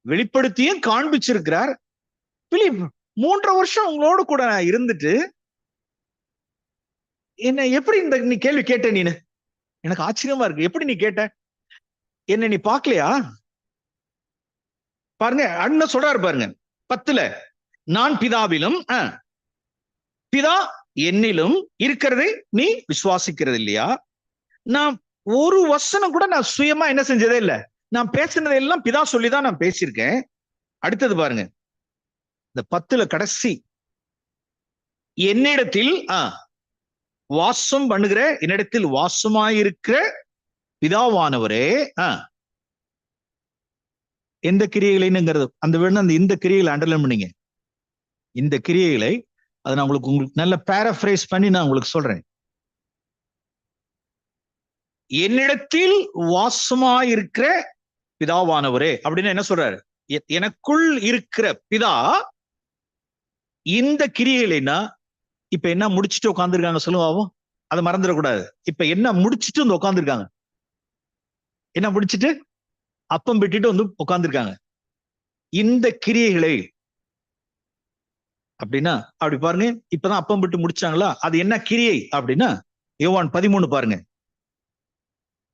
வெளிப்படுத்தியும் காண்பிச்சிருக்கிறார். பிலிப், 3 வருஷம் உங்களோட கூட நான் இருந்துட்டு என்ன எப்படி நீ கேள்வி கேட்ட? நீனு எனக்கு ஆச்சரியமா இருக்கு. எப்படி நீ கேட்ட? என்ன நீ பாக்கலையா? பாருங்க, அண்ணன் சொல்றாரு பாருங்க 10, நான் பிதாவிலும் பிதா என்னிலும் இருக்கிறதை நீ விசுவாசிக்கிறது இல்லையா? நான் ஒரு வசனம் கூட நான் சுயமா என்ன செஞ்சதே இல்லை. நான் பேசினதை எல்லாம் பிதா சொல்லிதான் நான் பேசியிருக்கேன். அடுத்தது பாருங்க, இந்த 10 கடைசி, என்னிடத்தில் வாசம் பண்ணுகிற, என்னிடத்தில் வாசமாயிருக்கிற பிதாவானவரே எந்த கிரியைகளைங்கிறது அந்த வேணும், அந்த இந்த கிரியைகளை அண்டர்லைன் பண்ணீங்க. இந்த கிரியைகளை அதை நான் உங்களுக்கு நல்ல பேரஃப்ரைஸ் பண்ணி நான் உங்களுக்கு சொல்றேன். என்னிடத்தில் வாசமாயிருக்கிற பிதாவானவரே அப்படின்னு என்ன சொல்றாரு? எனக்குள் இருக்கிற பிதா இந்த கிரியைகளைனா, இப்ப என்ன முடிச்சுட்டு உட்காந்துருக்காங்க சொல்லுவாவும், அதை மறந்துடக்கூடாது. இப்ப என்ன முடிச்சுட்டு வந்து உட்காந்துருக்காங்க? என்ன முடிச்சுட்டு அப்பம் பெட்டிட்டு வந்து உட்காந்துருக்காங்க. இந்த கிரியைகளை அப்படின்னா அப்படி பாருங்க, இப்பதான் அப்பம் பெட்டு முடிச்சாங்களா, அது என்ன கிரியை அப்படின்னா யோவான் 13 பாருங்க.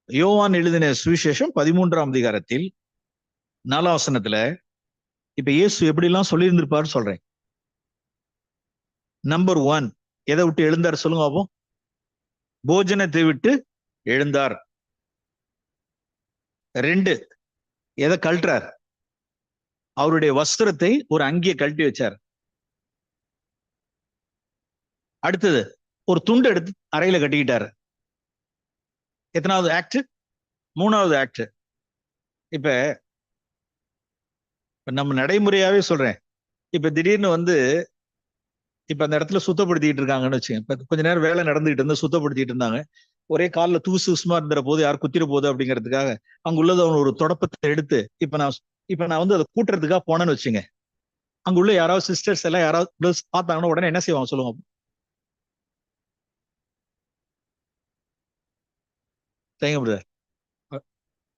யோவான் எழுதின சுவிசேஷம் 13ஆம் அதிகாரத்தில் 4ஆம் வசனத்துல இப்ப இயேசு எப்படி எல்லாம் சொல்லி இருந்திருப்பாரு சொல்றேன். நம்பர் 1, எதை விட்டு எழுந்தார் சொல்லுங்க அப்போ? போஜனத்தை விட்டு எழுந்தார். 2, எதை கழட்டுறார்? அவருடைய வஸ்திரத்தை, ஒரு அங்கியை கழட்டி வச்சார். அடுத்தது ஒரு துண்டு எடுத்து அறையில கட்டிக்கிட்டாரு. எத்தனாவது ஆக்ட்? 3வது ஆக்ட். இப்ப நம்ம நடைமுறையாவே சொல்றேன். இப்ப திடீர்னு வந்து இப்ப அந்த இடத்துல சுத்தப்படுத்திட்டு இருக்காங்கன்னு வச்சுங்க. கொஞ்ச நேரம் வேலை நடந்துகிட்டு இருந்து சுத்தப்படுத்திட்டு இருந்தாங்க. ஒரே காலில் தூசு உசுமா இருந்துற போது யார் குத்திர போகுது அப்படிங்கிறதுக்காக அங்க உள்ளது அவன் ஒரு தொடப்பத்தை எடுத்து இப்ப நான் வந்து அதை கூட்டுறதுக்காக போனேன்னு வச்சுங்க. அங்க உள்ள யாராவது சிஸ்டர்ஸ் எல்லாம் யாராவது பார்த்தாங்கன்னா உடனே என்ன செய்வாங்க சொல்லுவாங்க?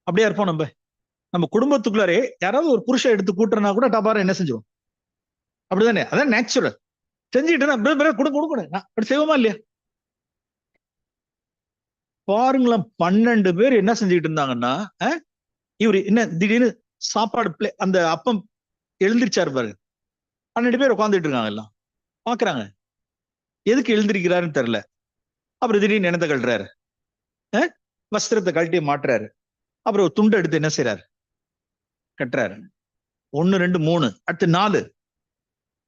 அப்படியே இருப்போம். நம்ம குடும்பத்துக்குள்ளாரே யாராவது ஒரு புருஷன் எடுத்து கூட்டுறனா கூட டபாரம் என்ன செஞ்சிடும்? அப்படிதானே? அதான் நேச்சுரல். செஞ்சுட்டு அப்படி செய்வோமா இல்லையா? பாருங்களேன், 12 பேர் என்ன செஞ்சுட்டு இருந்தாங்கன்னா, இவரு என்ன திடீர்னு சாப்பாடு அந்த அப்பம் எழுந்திருச்சாரு பாருங்க. 12 பேர் உட்காந்துட்டு இருக்காங்க, எல்லாம் பாக்குறாங்க. எதுக்கு எழுந்திருக்கிறாருன்னு தெரியல. அப்புறம் திடீர்னு என்னத்தை கழட்டுறாரு, வஸ்திரத்தை கழட்டி மாட்டுறாரு. அப்புறம் ஒரு துண்டை எடுத்து என்ன செய்யறாரு, கட்டுறாரு. 1 2 3 அடுத்து 4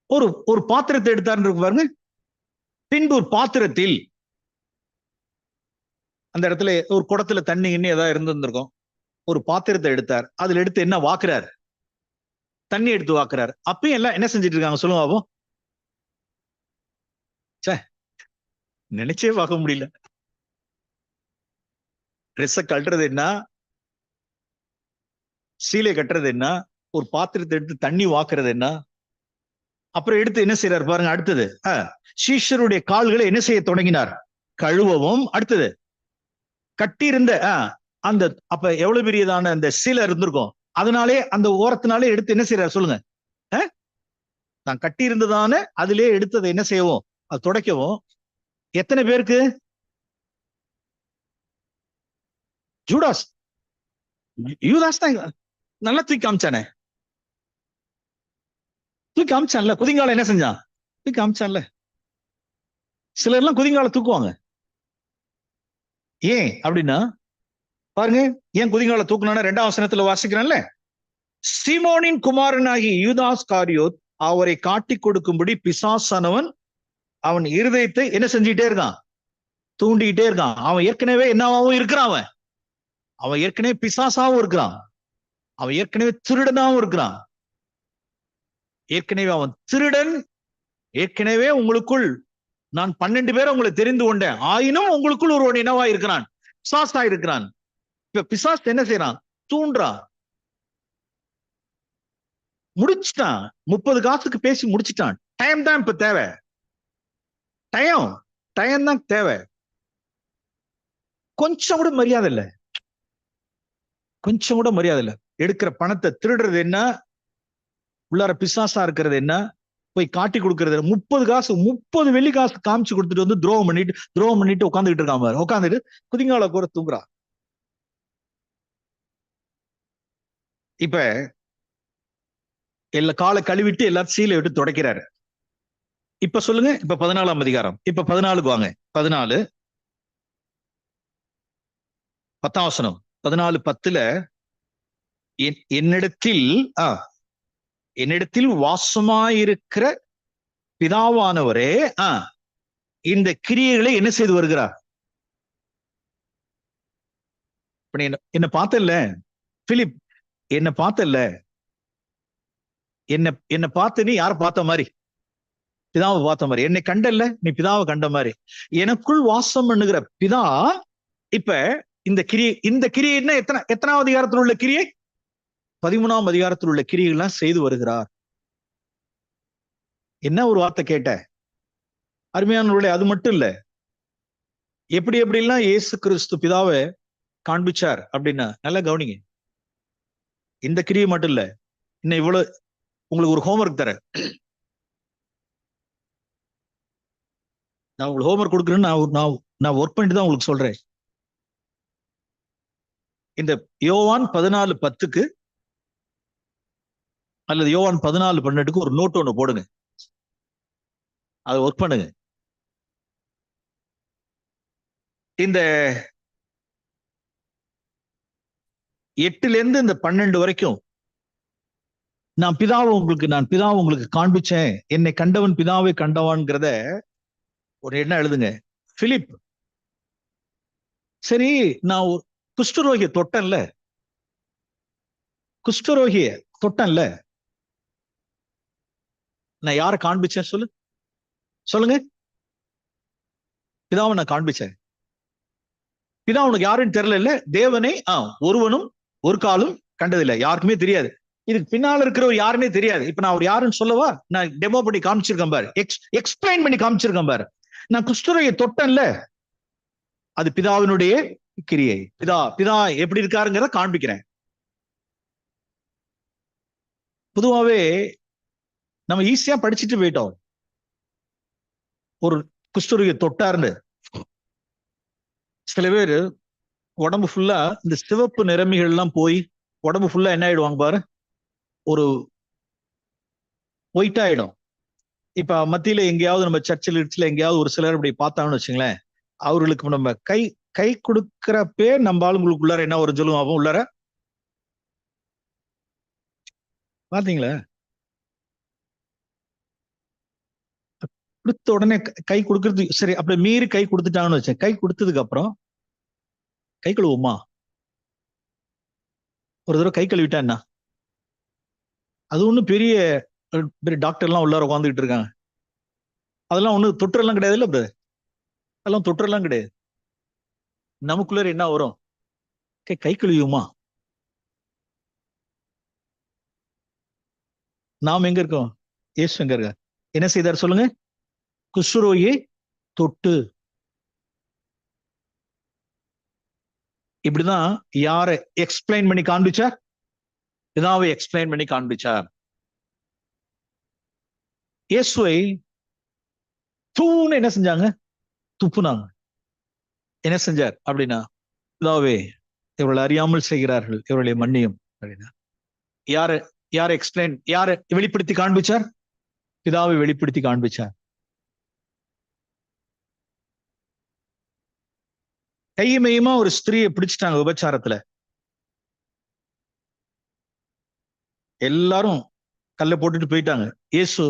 ஒரு பாத்திரத்தை எடுத்தாரு பாருங்க. பின்பு ஒரு பாத்திரத்தில், அந்த இடத்துல ஒரு குடத்துல தண்ணி இன்னும் ஏதாவது இருந்திருக்கும், ஒரு பாத்திரத்தை எடுத்தார். அதுல எடுத்து என்ன வாக்குறாரு, தண்ணி எடுத்து வாக்குறாரு. அப்பயும் எல்லாம் என்ன செஞ்சிட்டு இருக்காங்க சொல்லுங்க பாப்போம். நினைச்சே பார்க்க முடியல. ட்ரெஸ்ஸை கட்டுறது என்ன, சீலை கட்டுறது என்ன, ஒரு பாத்திரத்தை எடுத்து தண்ணி வாக்குறது என்ன, அப்புறம் எடுத்து என்ன செய்யறாரு பாருங்க. அடுத்தது சீஷருடைய கால்களை என்ன செய்ய தொடங்கினார், கழுவவும். அடுத்தது கட்டியிருந்த அந்த அப்ப எவ்வளவு பெரியதான அந்த சீலை இருந்திருக்கும், அதனாலே அந்த ஓரத்தினாலே எடுத்து என்ன செய்யறாரு சொல்லுங்க. தான் கட்டி இருந்ததான அதிலே எடுத்ததை என்ன செய்யவும், அது துடைக்கவும். எத்தனை பேருக்கு? ஜூடாஸ், யூதாஸ் தான் நல்லா தூக்கி காமிச்சானே, தூக்கி காமிச்சான்ல. குதிங்கால என்ன செஞ்சான், தூக்கி காமிச்சான்ல. சிலர் எல்லாம் குதிங்கால தூக்குவாங்க. ஏன் அப்படின்னா பாருங்க, ஏன் குதிங்கால தூக்குனா 2ஆம் வசனத்துல வாசிக்கிறேன்ல. சீமோனின் குமாரனாகி யூதாஸ் காரியோத் அவரை காட்டி கொடுக்கும்படி பிசாசானவன் அவன் இருதயத்தை என்ன செஞ்சுட்டே இருக்கான், தூண்டிக்கிட்டே இருக்கான். அவன் ஏற்கனவே என்னவாவும் இருக்கிறான், அவன் ஏற்கனவே பிசாசாவும் இருக்கிறான், அவன் ஏற்கனவே திருடனாவும் இருக்கிறான். ஏற்கனவே அவன் திருடன். ஏற்கனவே உங்களுக்குள் நான் 12 பேரை உங்களை தெரிந்து கொண்டேன், ஆயினும் உங்களுக்குள் ஒருவன் என்னவா இருக்கிறான், பிசாசா இருக்கிறான். இப்ப பிசாஸ் என்ன செய்யறான், தூண்டுறான். முடிச்சுட்டான், 30 காசுக்கு பேசி முடிச்சுட்டான். டைம் தான் இப்ப தேவை, டைம் தான் தேவை. கொஞ்சம் கூட மரியாதை இல்லை, கொஞ்சம் கூட மரியாதை இல்லை. எடுக்கிற பணத்தை திருடுறது என்ன, உள்ளார பிசாசா இருக்கிறது என்ன, போய் காட்டி கொடுக்கறது. 30 காசு 30 வெள்ளி காசு காமிச்சு கொடுத்துட்டு வந்து துரோகம் பண்ணிட்டு உட்காந்துக்கிட்டு இருக்காம, உட்காந்துட்டு குதிங்கால கூட தூங்குறா. இப்ப எல்லா காலை கழுவிட்டு எல்லாரும் சீலை விட்டு துடைக்கிறாரு. இப்ப சொல்லுங்க, இப்ப 14ஆம் அதிகாரம், இப்ப 14க்கு வாங்க. 14 10ஆம் வசனம். 14:10 என்னிடத்தில் வாசமாயிருக்கிற பிதாவானவரே இந்த கிரியைகளை என்ன செய்து வருகிறார். என்ன பார்த்தல்ல பிலிப், என்ன பார்த்தல்ல, என்ன பார்த்து நீ யார பார்த்த மாதிரி, பிதாவை பார்த்த மாதிரி. என்னை கண்டல்ல, நீ பிதாவை கண்ட மாதிரி. எனக்குள் வாசம் பண்ணுகிற பிதா இப்ப இந்த கிரியை என்ன, எத்தனாவது அதிகாரத்தில் உள்ள கிரியை, 13ஆம் அதிகாரத்தில் உள்ள கிரியைகள்லாம் செய்து வருகிறார். என்ன ஒரு வார்த்தை கேட்ட அருமையானவர்களே, அது மட்டும் இல்ல, எப்படி எப்படிலாம் இயேசு கிறிஸ்து பிதாவை காண்பிச்சார் அப்படின்னா நல்லா கவனிங்க. இந்த கிரியை மட்டும் இல்ல, இன்னும் இவ்வளவு உங்களுக்கு ஒரு ஹோம்ஒர்க் தரேன். நான் உங்களுக்கு ஹோம்ஒர்க் கொடுக்குறேன்னு நான் ஒர்க் பண்ணிட்டு தான் உங்களுக்கு சொல்றேன். இந்த யோவான் 14:10 அல்லது யோவான் 14:12 ஒரு நோட் ஒண்ணு போடுங்க, அதை ஒர்க் பண்ணுங்க. இந்த 8ல இருந்து இந்த 12 வரைக்கும் நான் பிதாவை உங்களுக்கு காண்பிச்சேன், என்னை கண்டவன் பிதாவை கண்டவான்ங்கிறத ஒரு என்ன எழுதுங்க. பிலிப், சரி நான் குஷ்டரோகிய தொட்டன்ல, நான் யாரை காண்பிச்சேன் சொல்லுங்க. பிதாவை நான் காண்பிச்சேன். பிதா உனக்கு யாருன்னு தெரியல இல்ல, தேவனை ஒருவனும் ஒரு காலும் கண்டதில்லை, யாருக்குமே தெரியாது. இதுக்கு பின்னால இருக்கிறவர் யாருன்னே தெரியாது. இப்ப நான் அவர் யாருன்னு சொல்லவா, நான் டெமோ பண்ணி காமிச்சிருக்கேன் பாரு, எக்ஸ்பிளைன் பண்ணி காமிச்சிருக்கேன் பாரு. நான் குஷ்டரோகிய தொட்டன்ல, அது பிதாவினுடைய கிரியை. பிதா எப்படி இருக்காருங்கிறத காண்பிக்கிறேன். பொதுவாவே நம்ம ஈஸியா படிச்சுட்டு போயிட்டோம், ஒரு குஷ்டரோகிய தொட்டாருன்னு. சில பேர் உடம்பு ஃபுல்லா இந்த சிவப்பு நிறமிகள் எல்லாம் போய் உடம்பு ஃபுல்லா என்ன ஆயிடுவாங்க பாரு, ஒரு ஒயிட் ஆயிடும். இப்ப மத்தியில எங்கேயாவது நம்ம சர்ச்சில் எங்கேயாவது ஒரு சிலர் இப்படி பார்த்தாங்கன்னு வச்சுங்களேன், அவர்களுக்கு நம்ம கை கை கொடுக்கிறப்பே நம்ம ஆளுங்களுக்கு உள்ளார என்ன ஒரு சொல்லுவோம் உள்ளார பாத்தீங்களா, கொடுத்த உடனே கை கொடுக்கறது சரி, அப்படி மீறி கை கொடுத்துட்டாங்கன்னு வச்சேன், கை கொடுத்ததுக்கு அப்புறம் கை கழுவுமா? ஒரு தடவை கை கழுவிட்டா என்ன? அது ஒண்ணும் பெரிய டாக்டர் எல்லாம் உள்ளார உட்காந்துக்கிட்டு இருக்காங்க, அதெல்லாம் ஒண்ணு தொற்றெல்லாம் கிடையாது இல்ல பிரதர், அதெல்லாம் தொற்றெல்லாம் கிடையாது. நமக்குள்ள என்ன வரும், கை கழுவியுமா? நாம் எங்க இருக்கோம்? இயேசு எங்க இருக்க? என்ன செய்தார் சொல்லுங்க? குஷ்ரோயை தொட்டு. இப்படிதான் யாரை எக்ஸ்பிளைன் பண்ணி காண்பிச்சார்? பிதாவை எக்ஸ்பிளைன் பண்ணி காண்பிச்சார். இயேசுவை தூன்னு என்ன செஞ்சாங்க? துப்புனாங்க. என்ன செஞ்சார் அப்படின்னா, பிதாவே இவர்கள் அறியாமல் செய்கிறார்கள், இவர்களை மன்னியும் அப்படின்னா. யாரு யாரை எக்ஸ்பிளைன், யாரை வெளிப்படுத்தி காண்பிச்சார்? பிதாவை வெளிப்படுத்தி காண்பிச்சார். கையுமையுமா ஒரு ஸ்திரீயை பிடிச்சிட்டாங்க விபச்சாரத்துல, எல்லாரும் கல்ல போட்டுட்டு போயிட்டாங்க. இயேசு,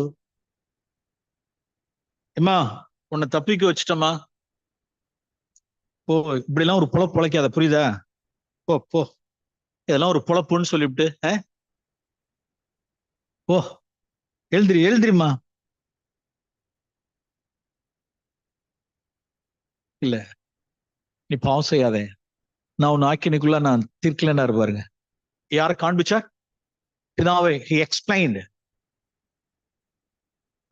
எம்மா உன்னை தப்பிக்க வச்சுட்டோமா, போ, இப்படி எல்லாம் ஒரு பொழப்பு பொழைக்காத, புரியுதா, போ போ, இதெல்லாம் ஒரு பொழப்புன்னு சொல்லிவிட்டு போ, எழுந்திரிமா. இல்ல, நீ பாவம் செய்யாதே, நான் உன் ஆக்கினைக்குள்ள நான் தீர்க்கலன்னா பாருங்க. யாரை காண்பிச்சா? பிதாவை. he explained.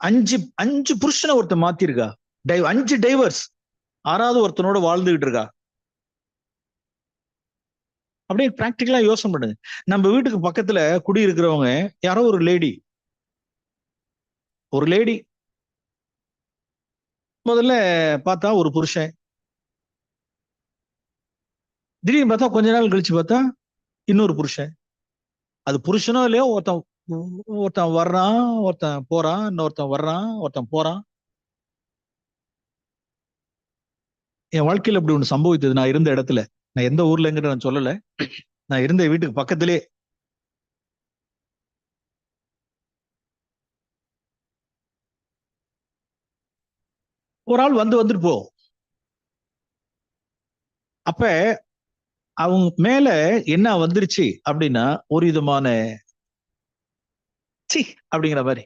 அஞ்சு புருஷனை ஒருத்தன் மாத்திருக்கா, 5 டைவர்ஸ், 6வது ஒருத்தனோட வாழ்ந்துகிட்டு இருக்கா. அப்படியே பிராக்டிக்கலா யோசனை பண்ணுங்க. நம்ம வீட்டுக்கு பக்கத்துல குடி இருக்கிறவங்க யாரோ ஒரு லேடி முதல்ல பார்த்தா ஒரு புருஷன், திடீர்னு பார்த்தா கொஞ்ச நாள் கழிச்சு பார்த்தா இன்னொரு புருஷன். அது புருஷனோ இல்லையோ, ஒருத்தன் வர்றான், ஒருத்தன் போறான், இன்னொருத்தன் வர்றான், ஒருத்தன் போறான். என் வாழ்க்கையில இப்படி ஒண்ணு சம்பவித்தது. நான் இருந்த இடத்துல, நான் எந்த ஊர்லங்கிற நான் சொல்லல, நான் இருந்த வீட்டுக்கு பக்கத்திலே ஒரு ஆள் வந்துட்டு போ. அப்ப அவங்க மேல என்ன வந்துருச்சு அப்படின்னா, ஒரு விதமான சி அப்படிங்கிற மாதிரி.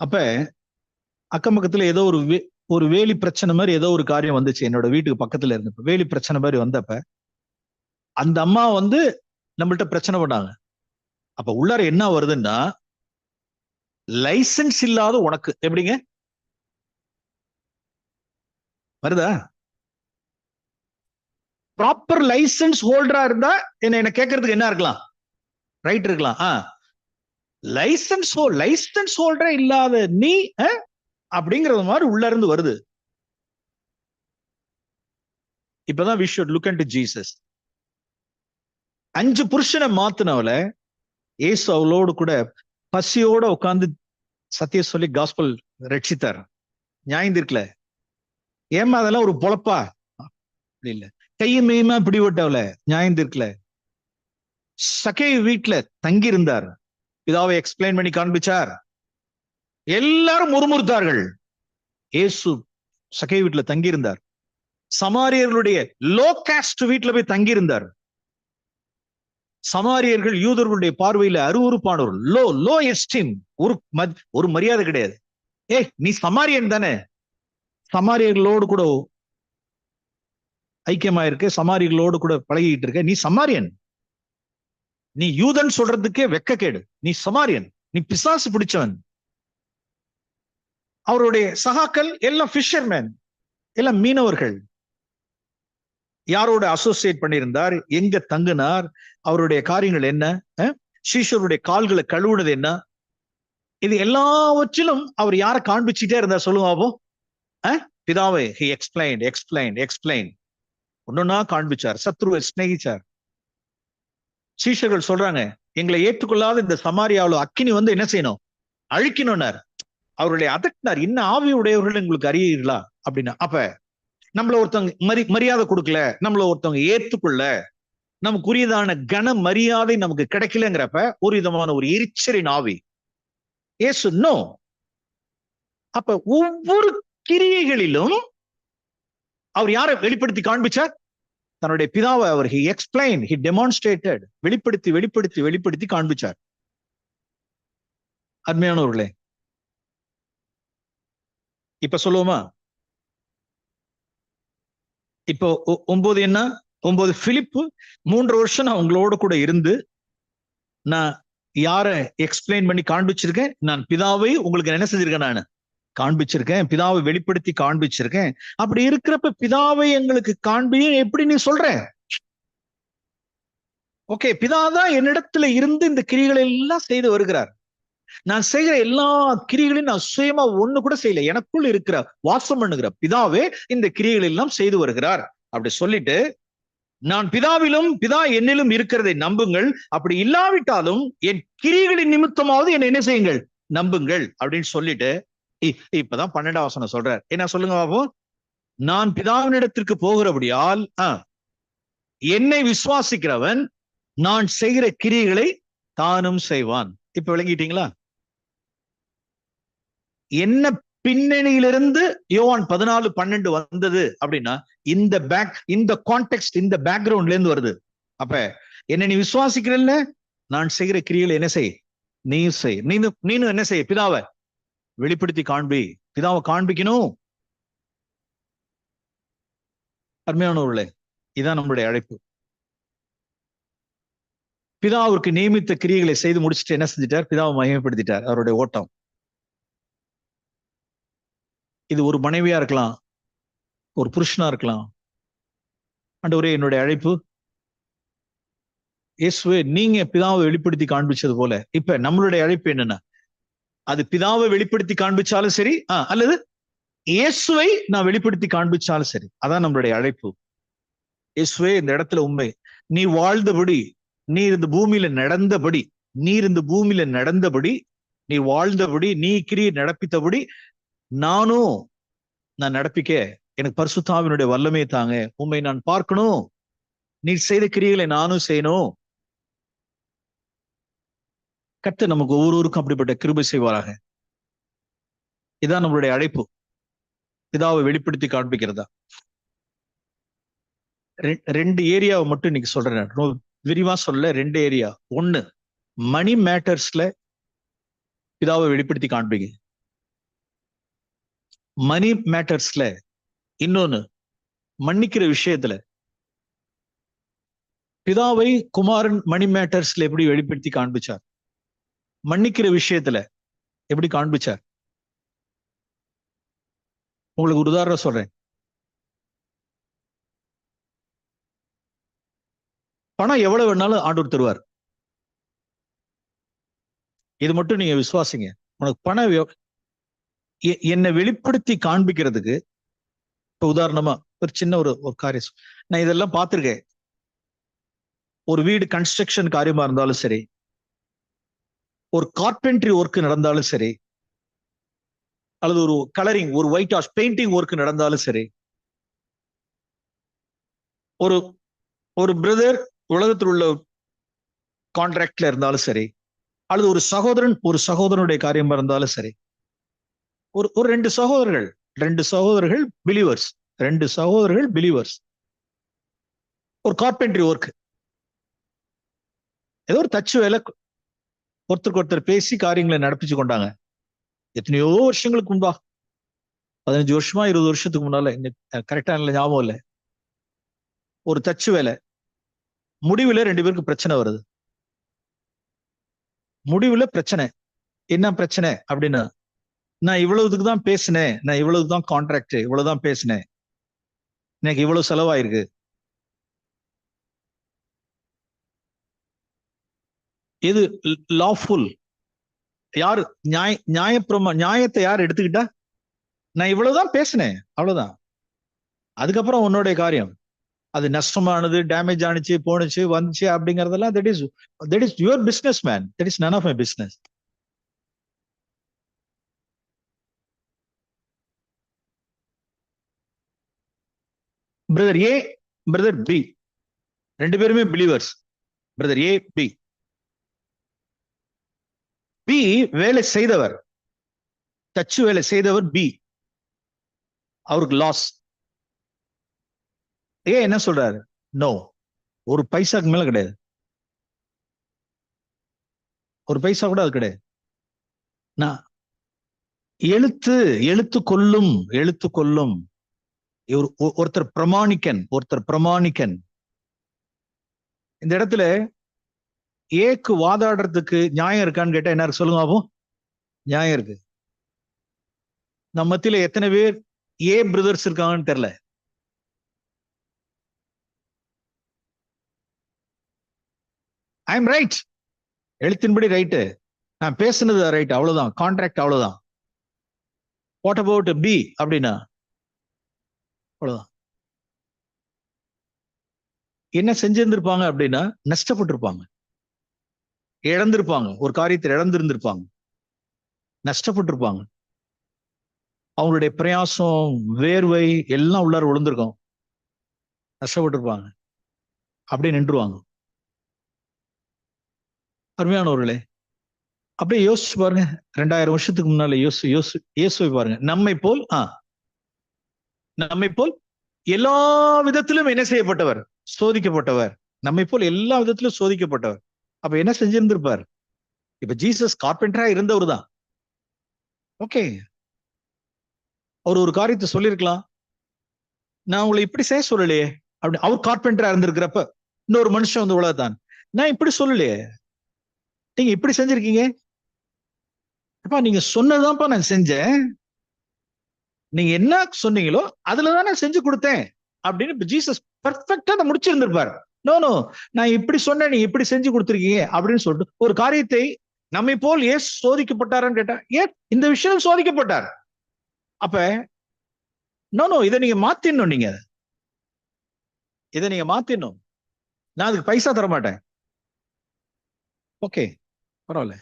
அப்ப அக்கம் பக்கத்துல ஏதோ ஒரு வேலி பிரச்சனை மாதிரி ஏதோ ஒரு காரியம் வந்துச்சு என்னோட வீட்டுக்கு பக்கத்துல இருந்தப்ப. வேலி பிரச்சனை மாதிரி வந்தப்ப அந்த அம்மா நம்மள்ட்ட பிரச்சனை பண்ணாங்க. அப்ப உள்ளார என்ன வருதுன்னா, லைசன்ஸ் இல்லாத உனக்கு எப்படிங்க வருதா? ப்ராப்பர் லைசன்ஸ் ஹோல்டரா இருந்தா என்ன கேட்கறதுக்கு என்ன இருக்கலாம், ரைட் இருக்கலாம். லைசன்ஸ் ஹோல்டரே இல்லாத நீ அப்படிங்கறது மாதிரி உள்ள இருந்து வருது. இப்பதான் we should look into Jesus. 5 புருஷனை மாத்தினவள இயேசு அவளோடு கூட பசியோட உட்கார்ந்து சத்திய சொல்லி காஸ்பல் ரட்சித்தார். நியாயம் இருக்கல, ஏமா அதெல்லாம் ஒரு பொழப்பா? அப்படி இல்ல. கையுமையுமா பிடிபட்டவள நியாயம் இருக்கல, சகை வீட்டுல தங்கி இருந்தார், பிதாவை எக்ஸ்பிளைன் பண்ணி காண்பிச்சார். எல்லாரும் முறுமுறுத்தார்கள். இயேசு சகை வீட்டுல தங்கி இருந்தார். சமாரியர்களுடைய லோ காஸ்ட் வீட்டுல போய் தங்கி இருந்தார். சமாரியர்கள் யூதர்களுடைய பார்வையில அருவருப்பானவர்கள், லோ எஸ்டீம், ஒரு மரியாதை கிடையாது. நீ சமாரியன் தானே, சமாரியர்களோடு கூட ஐக்கியமா இருக்க, சமாரியர்களோடு கூட பழகிட்டு இருக்க, நீ சமாரியன், நீ யூதன் சொல்றதுக்கே வெக்கக்கேடு, நீ சமாரியன், நீ பிசாசு பிடிச்சவன். அவருடைய சகாக்கள் எல்லாம் ஃபிஷர்மேன், எல்லாம் மீனவர்கள். யாரோட அசோசியேட் பண்ணியிருந்தார், எங்க தங்கினார், அவருடைய காரியங்கள் என்ன, சீஷருடைய கால்களை கழுவுனது என்ன, இது எல்லாவற்றிலும் அவர் யாரை காண்பிச்சுட்டே இருந்தார் சொல்லுங்க. பிதாவை he explained ஒன்னொன்னா காண்பிச்சார், சத்ருவை சிநேகிச்சார். சீஷர்கள் சொல்றாங்க, எங்களை ஏற்றுக்கொள்ளாத இந்த சமாரியாவில் அக்கினி வந்து என்ன செய்யணும், அழிக்கணும்னார். அவருடைய அதட்டினார், இன்ன ஆவி உடையவர்கள் உங்களுக்கு அறியீர்களா அப்படின்னா. அப்ப நம்மள ஒருத்தவங்க மரியாதை கொடுக்கல, நம்மள ஒருத்தவங்க ஏற்றுக்கொள்ள, நமக்குரியதான கன மரியாதை நமக்கு கிடைக்கலங்கிறப்ப ஒரு விதமான ஒரு எரிச்சலின் ஆவி. ஏசு நோ. அப்ப ஒவ்வொரு கிரியைகளிலும் அவர் யாரை வெளிப்படுத்தி காண்பிச்சார்? தன்னுடைய பிதாவை அவர் he explained, he demonstrated, வெளிப்படுத்தி காண்பிச்சார். அருமையானவர்களே, இப்ப சொல்லுவோமா? இப்போ 9 என்ன? 9 பிலிப்பு 3 வருஷம் நான் உங்களோட கூட இருந்து நான் யார எக்ஸ்பிளைன் பண்ணி காண்பிச்சிருக்கேன்? நான் பிதாவை உங்களுக்கு என்ன செஞ்சிருக்கேன்? நான் காண்பிச்சிருக்கேன், பிதாவை வெளிப்படுத்தி காண்பிச்சிருக்கேன். அப்படி இருக்கிறப்ப பிதாவை எங்களுக்கு காண்பியும் எப்படி நீ சொல்ற? ஓகே, பிதாதான் என்னிடத்துல இருந்து இந்த கிரிகளை எல்லாம் செய்து வருகிறார். நான் செய்கிற எல்லா கிரிகளையும் நான் சுயமா ஒண்ணு கூட செய்யல, எனக்குள் இருக்கிற வாசம் பண்ணுகிற பிதாவே இந்த கிரிகளை எல்லாம் செய்து வருகிறார். அப்படி சொல்லிட்டு, நான் பிதாவிலும் பிதா என்னிலும் இருக்கிறதை நம்புங்கள், அப்படி இல்லாவிட்டாலும் என் கிரிகளின் நிமித்தமாவது என்ன செய்யுங்கள், நம்புங்கள் அப்படின்னு சொல்லிட்டு இப்பதான் 12ஆம் வசனம் சொல்றார். என்ன சொல்லுங்க பாப்போம்? நான் பிதாவினிடத்திற்கு போகிறபடியால் என்னை விசுவாசிக்கிறவன் நான் செய்கிற கிரிகளை தானும் செய்வான். இப்ப விளங்கிட்டீங்களா? என்ன பின்னணியிலிருந்து யோவான் 14:12 வந்தது அப்படின்னா, இந்த கான்டெக்ஸ்ட், இந்த பேக்ரவுண்ட்ல இருந்து வருது. அப்ப என்ன நீ விசுவாசிக்கிறல்ல, நான் செய்கிற கிரிகளை என்ன செய், நீயும் செய். நீனும் என்ன செய்ய, பிதாவை வெளிப்படுத்தி காண்பி. பிதாவை காண்பிக்கணும். அருமையானவர்களே, இதான் நம்மளுடைய அழைப்பு. பிதா அவருக்கு நியமித்த கிரியைகளை செய்து முடிச்சுட்டு என்ன செஞ்சிட்டார்? பிதாவை மகிமைப்படுத்திட்டார். அவருடைய ஓட்டம் இது. ஒரு மனைவியா இருக்கலாம், ஒரு புருஷனா இருக்கலாம். ஆண்டவரே, என்னுடைய அழைப்பு இயேசுவே நீங்க பிதாவை வெளிப்படுத்தி காண்பிச்சது போல இப்ப நம்மளுடைய அழைப்பு என்னன்னா, அது பிதாவை வெளிப்படுத்தி காண்பிச்சாலும் சரி, அல்லது இயேசுவை நான் வெளிப்படுத்தி காண்பிச்சாலும் சரி, அதான் நம்மளுடைய அழைப்பு. இயேசுவே இந்த இடத்துல உண்மை, நீ வாழ்ந்தபடி, நீர் இந்த பூமியில நடந்தபடி, நீ வாழ்ந்தபடி, நீ கிரியை நடப்பித்தபடி நான் நடப்பிக்க எனக்கு பரிசுத்தாவினுடைய வல்லமே தாங்க. உண்மை நான் பார்க்கணும், நீ செய்த கிரியைகளை நானும் செய்யணும். கர்த்தர் நமக்கு ஒவ்வொருவருக்கும் அப்படிப்பட்ட கிருபை செய்வாராக. இதான் நம்மளுடைய அழைப்பு, பிதாவை வெளிப்படுத்தி காண்பிக்கிறதா. 2 ஏரியாவை மட்டும் இன்னைக்கு சொல்றேன், விரிவா சொல்ல. 2 ஏரியா. 1, மணி மேட்டர்ஸ்ல பிதாவை வெளிப்படுத்தி காண்பிங்க, மணி மேட்டர்ஸ்ல. இன்னொன்னு, மன்னிக்கிற விஷயத்துல பிதாவை குமாரன் மணி மேட்டர்ஸ்ல எப்படி வெளிப்படுத்தி காண்பிச்சார், மன்னிக்கிற விஷயத்துல எப்படி காண்பிச்சார். உங்களுக்கு ஒரு உதாரணம் சொல்றேன். பணம் எவ்வளவு வேணாலும் ஆண்டவர் தருவார். இது மட்டும் நீங்க விசுவாசிங்க. உனக்கு பணம் என்னை வெளிப்படுத்தி காண்பிக்கிறதுக்கு, இப்ப உதாரணமா ஒரு சின்ன ஒரு காரியம் நான் இதெல்லாம் பார்த்திருக்கேன். ஒரு வீடு கன்ஸ்ட்ரக்ஷன் காரியமா இருந்தாலும் சரி, ஒரு கார்பென்ட்ரி ஒர்க் நடந்தாலும் சரி, அல்லது ஒரு கலரிங், ஒரு ஒயிட் வாஷ் பெயிண்டிங் ஒர்க் நடந்தாலும் சரி, ஒரு பிரதர் உலகத்தில் உள்ள கான்ட்ராக்ட்ல இருந்தாலும் சரி, அல்லது ஒரு சகோதரனுடைய காரியமா இருந்தாலும் சரி, ஒரு 2 சகோதரர்கள் பிலீவர்ஸ், ஒரு கார்பென்ட்ரி ஒர்க், ஏதோ ஒரு தச்சு வேலை, ஒருத்தருக்கு ஒருத்தர் பேசி காரியங்களை நடப்பிச்சு கொண்டாங்க. எத்தனையோ வருஷங்களுக்கு முன்பா, 15 வருஷமா 20 வருஷத்துக்கு முன்னால, கரெக்டா ஞாபகம் இல்லை. ஒரு தச்சு வேலை, முடிவுல 2 பேருக்கு பிரச்சனை வருது. முடிவுல பிரச்சனை. என்ன பிரச்சனை அப்படின்னா, நான் இவ்வளவுக்கு தான் பேசினேன், நான் இவ்வளவுதான் கான்ட்ராக்ட், இவ்வளவுதான் பேசினேன், எனக்கு இவ்வளவு செலவாயிருக்கு. எது லாஃபுல்? யாரு நியாயத்தை யார் எடுத்துக்கிட்டா? நான் இவ்வளவுதான் பேசினேன், அவ்வளவுதான். அதுக்கப்புறம் உன்னுடைய காரியம். அது நஷ்டமானது, டேமேஜ் ஆனிச்சு, போனுச்சு, வந்துச்சு அப்படிங்கறதெல்லாம் that is your business man. That is none of my business. Brother A, brother B, ரெண்டு பேருமே believers. Brother A, B. B வேலை செய்தவர், தச்சு வேலை செய்தவர் பி, அவருக்கு லாஸ். ஏ என்ன சொல்றாரு? நோ, ஒரு பைசாக்கு மேல கிடையாது, ஒரு பைசா கூட அது கிடையாது. நான் எழுத்து எழுத்து கொல்லும், எழுத்து கொல்லும். ஒருத்தர் பிரமாணிக்கன், ஒருத்தர் பிரமாணிக்கன். இந்த இடத்துல ஏக்கு வாதாடுறதுக்கு நியாயம் இருக்கான்னு கேட்டா என்ன சொல்லுங்க அப்போ? நியாயம் இருக்கு. நம்ம மத்தியில எத்தனை பேர் ஏ பிரதர்ஸ் இருக்காங்கன்னு தெரியல. ஐ எம் ரைட், எழுத்தின்படி ரைட்டு, நான் பேசுனது ரைட், அவ்வளவுதான், கான்ட்ராக்ட் அவ்வளவுதான். வாட் அபவுட் பி அப்படின்னா அவ்வளவுதான். என்ன செஞ்சிருந்திருப்பாங்க அப்படின்னா நஷ்டப்பட்டிருப்பாங்க, இழந்திருப்பாங்க, ஒரு காரியத்தை இழந்திருந்திருப்பாங்க, நஷ்டப்பட்டிருப்பாங்க. அவங்களுடைய பிரயாசம், வேர்வை எல்லாம் உள்ளார விழுந்திருக்கும், நஷ்டப்பட்டிருப்பாங்க, அப்படியே நின்றுவாங்க. அருமையானவர்களே, அப்படியே யோசிச்சு பாருங்க. 2000 வருஷத்துக்கு முன்னால இயேசுவை பாருங்க. நம்மை போல் எல்லா விதத்திலும் என்ன செய்யப்பட்டவர்? சோதிக்கப்பட்டவர். நம்மை போல் எல்லா விதத்திலும் சோதிக்கப்பட்டவர். அப்ப என்ன செஞ்சிருந்திருப்பார்? இப்ப ஜீசஸ் கார்பெண்டரா இருந்தவர் தான். ஓகே, அவர் ஒரு காரியத்தை சொல்லியிருக்கலாம், நான் உங்களை இப்படி செய்ய சொல்லலையே அப்படி. அவர் கார்பெண்டரா இருந்திருக்கிறப்ப இன்னொரு மனுஷன் வந்து உலகத்தான், நான் இப்படி சொல்லலையே, நீங்க இப்படி செஞ்சிருக்கீங்க, அப்பா நீங்க சொன்னதுதான்ப்பா நான் செஞ்சேன், நீங்க என்ன சொன்னீங்களோ அதுலதான் நான் செஞ்சு கொடுத்தேன் அப்படின்னு ஜீசஸ் பெர்ஃபெக்டா அதை முடிச்சிருந்திருப்பாரு. நோ நோ, நான் இப்படி சொன்னேன், நீங்க இப்படி செஞ்சு கொடுத்துருக்கீங்க அப்படின்னு சொல்லிட்டு ஒரு காரியத்தை நம்மை போல் ஏன் சோதிக்கப்பட்டாரான்னு கேட்டா, ஏன் இந்த விஷயம் சோதிக்கப்பட்டார். அப்ப நோ நோ, இதை நீங்க மாத்திடணும், இதை நீங்க மாத்திடணும், நான் அதுக்கு பைசா தர மாட்டேன். ஓகே பரவாயில்ல,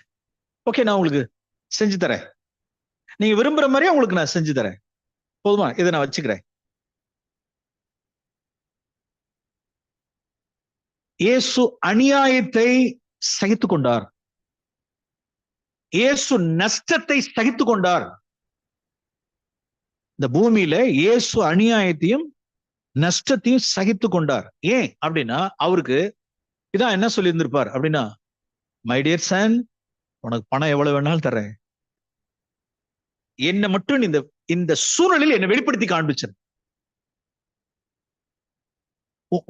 ஓகே நான் உங்களுக்கு செஞ்சு தரேன், நீங்க விரும்புற மாதிரியே உங்களுக்கு நான் செஞ்சு தரேன், போதுமா, இதை நான் வச்சுக்கிறேன். இயேசு அநியாயத்தை சகித்துக் கொண்டார், இயேசு நஷ்டத்தை சகித்துக் கொண்டார். இந்த பூமியில இயேசு அநியாயத்தையும் நஷ்டத்தையும் சகித்துக் கொண்டார். ஏன் அப்படின்னா அவருக்கு இதான் என்ன சொல்லி இருந்திருப்பார் அப்படின்னா, மை டியர் சன், உனக்கு பணம் எவ்வளவு வேணாலும் தர்றேன், என்னை மட்டும் இந்த சூழ்நிலையில் என்னை வெளிப்படுத்தி காண்பிச்சு.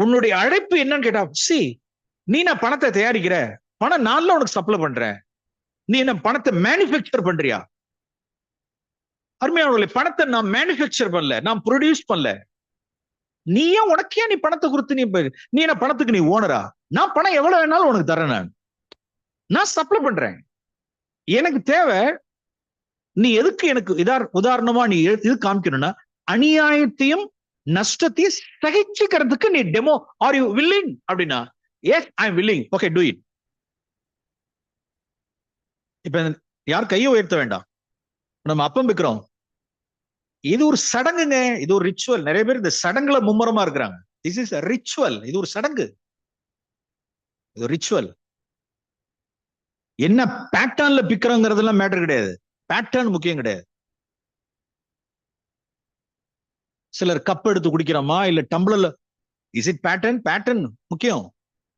உன்னுடைய அழைப்பு என்னன்னு கேட்டா, சி நீ நான் பணத்தை தயாரிக்கிற, பணம் நான்ல உனக்கு சப்ளை பண்றேன், நீ என்ன பணத்தை மேனுஃபேக்சர் பண்றியா? அருமையானவர்களே, பணத்தை நான் மேனுஃபேக்சர் பண்ணல, நான் ப்ரொடியூஸ் பண்ணல. நீயே உனக்கே நீ பணத்தை கொடுத்து நீ என்ன பணத்துக்கு நீ ஓனரா? நான் பணம் எவ்வளவு வேணாலும் உனக்கு தரேன், நான் சப்ளை பண்றேன். எனக்கு தேவை, நீ எதுக்கு எனக்கு உதாரணமா நீ இது காமிக்கணும்னா, அநியாயத்தையும் நஷ்டத்தையும் சகிச்சுக்கிறதுக்கு நீ டெமோ. ஆர் யூ வில்லிங் அப்படின்னா, yes I am willing, okay to it. இப்ப யார் கையை உயர்த்த வேண்டாம், நம்ம அப்பம் வைக்கிறோம், இது ஒரு சடங்குங்க, இது ஒரு ரிச்சுவல். நிறைய பேர் இந்த சடங்குல மும்முரமா இருக்கிறாங்க. திஸ் இஸ் ரிச்சுவல், இது ஒரு சடங்கு, இது ரிச்சுவல். என்ன பேட்டர்ன்ல பிக்கிறோங்கிறதெல்லாம் மேட்டர் கிடையாது, பேட்டர்ன் முக்கியம் கிடையாது. சிலர் கப் எடுத்து குடிக்கிறோமா இல்ல டம்ளர்ல, இஸ் இட் பேட்டர்ன்? பேட்டர்ன் முக்கியம்.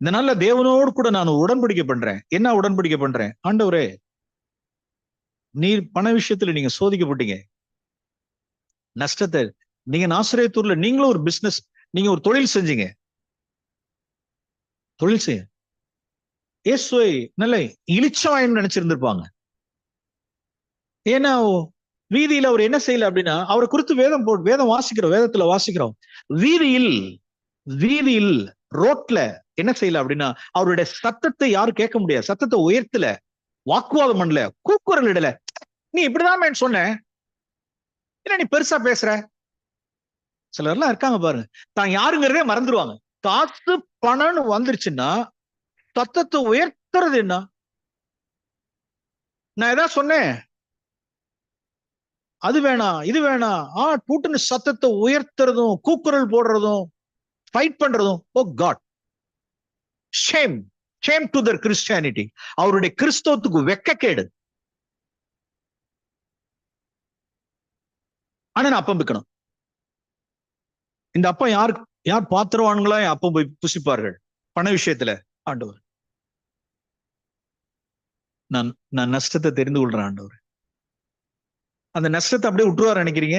இந்த நாள்ல தேவனோடு கூட நான் உடன்படிக்கை பண்றேன். என்ன உடன்படிக்கை பண்றேன்? ஆண்டவரே, நீர் பண விஷயத்துல நீங்க சோதிக்கப்பட்டீங்க, நஷ்டத்தை நீங்க நாசரேத்தூர்ல நீங்களும் ஒரு பிசினஸ், நீங்க ஒரு தொழில் செஞ்சீங்க, தொழில் செய்ய இயேசுவை நல்ல இளிச்சவாயம் நினைச்சிருந்திருப்பாங்க. ஏன்னா வீதியில அவர் என்ன செய்யல அப்படின்னா, அவரை குறித்து வேதம் வாசிக்கிறோம், வேதத்துல வாசிக்கிறோம், வீதியில் ரோட்ல என்ன செய்யல அப்படின்னா, அவருடைய சத்தத்தை யாரும் கேட்க முடியாது, சத்தத்தை உயர்த்தல, வாக்குவாதம் பண்ணல, கூக்குரல் இடல. நீ இப்படிதான் சொன்ன, என்ன நீ பெருசா பேசுற? சிலர்லாம் இருக்காங்க பாருங்க, தான் யாருங்கிறதே மறந்துடுவாங்க. காசு பணம்னு வந்துருச்சுன்னா சத்தத்தை உயர்த்துறது என்ன? நான் ஏதாவது சொன்னேன், அது வேணாம் இது வேணாம் கூட்டுன்னு சத்தத்தை உயர்த்துறதும் கூக்குரல் போடுறதும் ஃபைட் பண்றதும், oh god, shame, shame to their Christianity. அவருடைய கிறிஸ்தவத்துக்கு வெக்கக்கேடு. ஆனா நான் அப்பம் வைக்கணும். இந்த அப்பம் யார் பாத்திரவான்களா அப்பம் போய் புசிப்பார்கள் பண விஷயத்துல? ஆண்டவர், நான் நஷ்டத்தை தெரிந்து கொள்றேன் ஆண்டவர். அந்த நஷ்டத்தை அப்படியே விட்டுருவார் நினைக்கிறீங்க?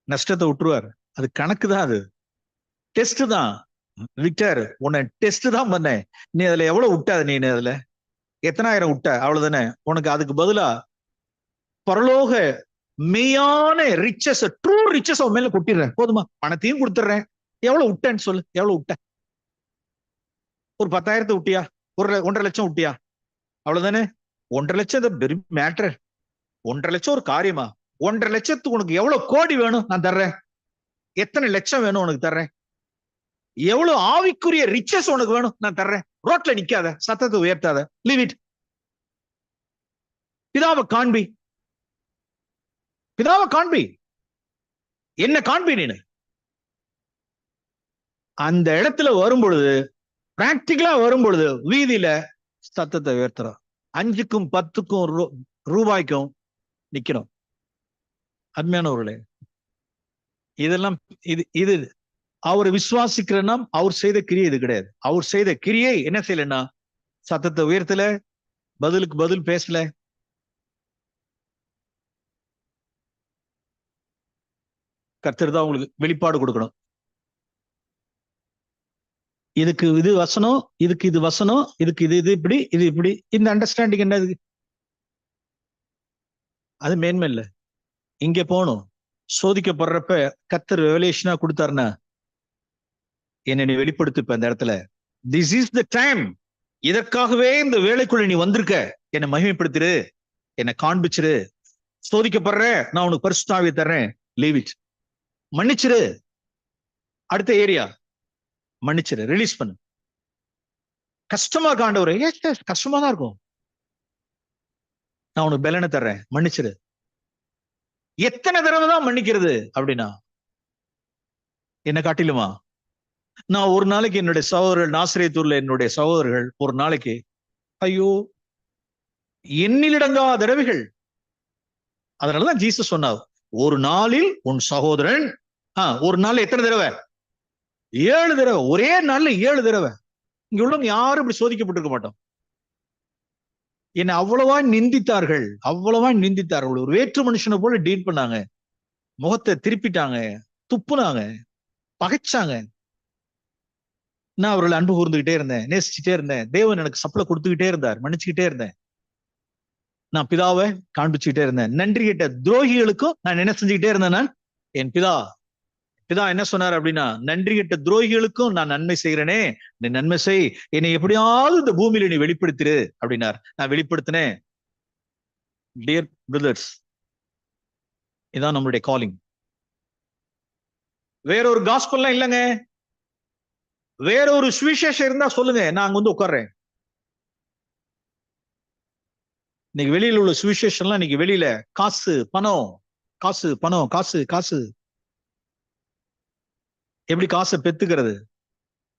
நஷ்டத்தை விட்டுருவார். அது கணக்கு தான், அது டெஸ்ட் தான். விக்டர், உன்னை டெஸ்ட் தான் பண்ணேன். நீ அதுல எவ்வளவு விட்டாத? நீ அதுல எத்தனாயிரம் விட்ட? அவ்வளவுதானே. உனக்கு அதுக்கு பதிலா பரலோக மெய்யான ரிச்சஸ், ட்ரூ ரிச்சஸ் அவன் மேல கொட்டிடுறேன். போதுமா? பணத்தையும் கொடுத்துடுறேன். எவ்வளவு விட்டேன்னு சொல்லு. எவ்வளவு விட்ட? ஒரு 10,000 விட்டியா? 1.5 லட்சம் விட்டியா? அவ்வளவுதானே. 1.5 லட்சம் பெரிய மேட்டர். 1.5 லட்சம் ஒரு காரியமா? 1.5 லட்சத்துக்கு உனக்கு எவ்வளவு கோடி வேணும்? நான் தர்றேன். எத்தனை லட்சம் வேணும்? உனக்கு தர்றேன். எவ்வளவு ஆவிக்குரிய ரிச்சஸ் உனக்கு வேணும்? நான் தர்றேன். ரோட்ல நிக்காத, சத்தத்தை உயர்த்தாத, லீவ் இட். பிதாவை காண்பி, பிதாவை காண்பி, என்ன காண்பி நீனு. அந்த இடத்துல வரும் பொழுது, பிராக்டிகலா வரும் பொழுது, வீதியில சத்தத்தை உயர்த்துறோம். 5க்கும் 10க்கும் ரூபாய்க்கும் நிக்கணும். அருமையானவர்களே, இதெல்லாம் இது அவர் விசுவாசிக்கிறனா அவர் செய்த கிரியை இது கிடையாது. அவர் செய்த கிரியை என்ன செய்யலன்னா, சத்தத்தை உயர்த்தல, பதிலுக்கு பதில் பேசல. கர்த்தர் தான் உங்களுக்கு வெளிப்பாடு கொடுக்கணும். இதுக்கு இது வசனம், இதுக்கு இது வசனம், இதுக்கு இது இப்படி, இது இப்படி. இந்த அண்டர்ஸ்டாண்டிங் என்ன? அது மேன்மை இல்லை. இங்க போகணும். சோதிக்கப்படுறப்ப கர்த்தர் ரெவலேஷனா கொடுத்தாருன்னா, என்னை வெளிப்படுத்திப்ப அந்த இடத்துல. This is the time. இதற்காகவே இந்த வேலைக்குள்ள நீ வந்திருக்க. என்னை மகிமைப்படுத்திரு, என்னை காண்பிச்சிரு. சோதிக்கப்படுற, நான் உனக்கு பரிசுத்த ஆவியை தர்றேன். Leave it. மன்னிச்சிரு. அடுத்த ஏரியா மன்னிச்சிரு, ரிலீஸ் பண்ணு. கஷ்டமா இருக்க ஆண்டவரே? கஷ்டமா தான் இருக்கும். நான் உனக்கு பலனை தர்றேன், மன்னிச்சிரு. எத்தனை தடவை தான் மன்னிக்கிறது அப்படின்னா? என்ன காட்டிலுமா? நான் ஒரு நாளைக்கு என்னுடைய சகோதரர்கள், நாசிரியத்தூர்ல என்னுடைய சகோதரர்கள் ஒரு நாளைக்கு, ஐயோ, எண்ணிலடங்கா தடவைகள். அதனாலதான் ஜீசஸ் சொன்னார், ஒரு நாளில் உன் சகோதரன், ஒரு நாள் எத்தனை தடவை? 7 தடவை. ஒரே நாள்ல 7 தடவை. இங்க உள்ளவங்க யாரும் இப்படி சோதிக்கப்பட்டிருக்க மாட்டோம். என்னை அவ்வளவா நிந்தித்தார்கள், அவ்வளவா நிந்தித்தார்கள். ஒரு வேற்று மனுஷனை போல டீல் பண்ணாங்க. முகத்தை திருப்பிட்டாங்க, துப்புனாங்க, பகைச்சாங்க. நான் அவர்களை அன்பு கூர்ந்துகிட்டே இருந்தேன், நேசிச்சுட்டே இருந்தேன். தேவன் எனக்கு சப்பளை கொடுத்துக்கிட்டே இருந்தார், மன்னிச்சுக்கிட்டே இருந்தேன். நான் பிதாவை காண்பிச்சுக்கிட்டே இருந்தேன். நன்றி கேட்ட துரோகிகளுக்கும் நான் என்ன செஞ்சுக்கிட்டே இருந்தேன்? நான் என் பிதா என்ன சொன்னார் அப்படின்னா, நன்றி கெட்ட துரோகிகளுக்கும் நான் நன்மை செய்கிறேனே, நீ நன்மை செய், என்னை எப்படியாவது இந்த பூமியில நீ வெளிப்படுத்திரு அப்படின்னார். நான் வெளிப்படுத்தினேன். டியர் பிரதர்ஸ், இதான் நம்மளுடைய காலிங். வேறொரு காஸ்பல்லாம் இல்லைங்க. வேறொரு சுவிசேஷம் இருந்தா சொல்லுங்க, நான் அங்க வந்து உட்கார்றேன். இன்னைக்கு வெளியில உள்ள சுவிசேஷம்லாம் இன்னைக்கு வெளியில காசு பணம், காசு பணம், காசு காசு. எப்படி காசை பெத்துக்கிறது,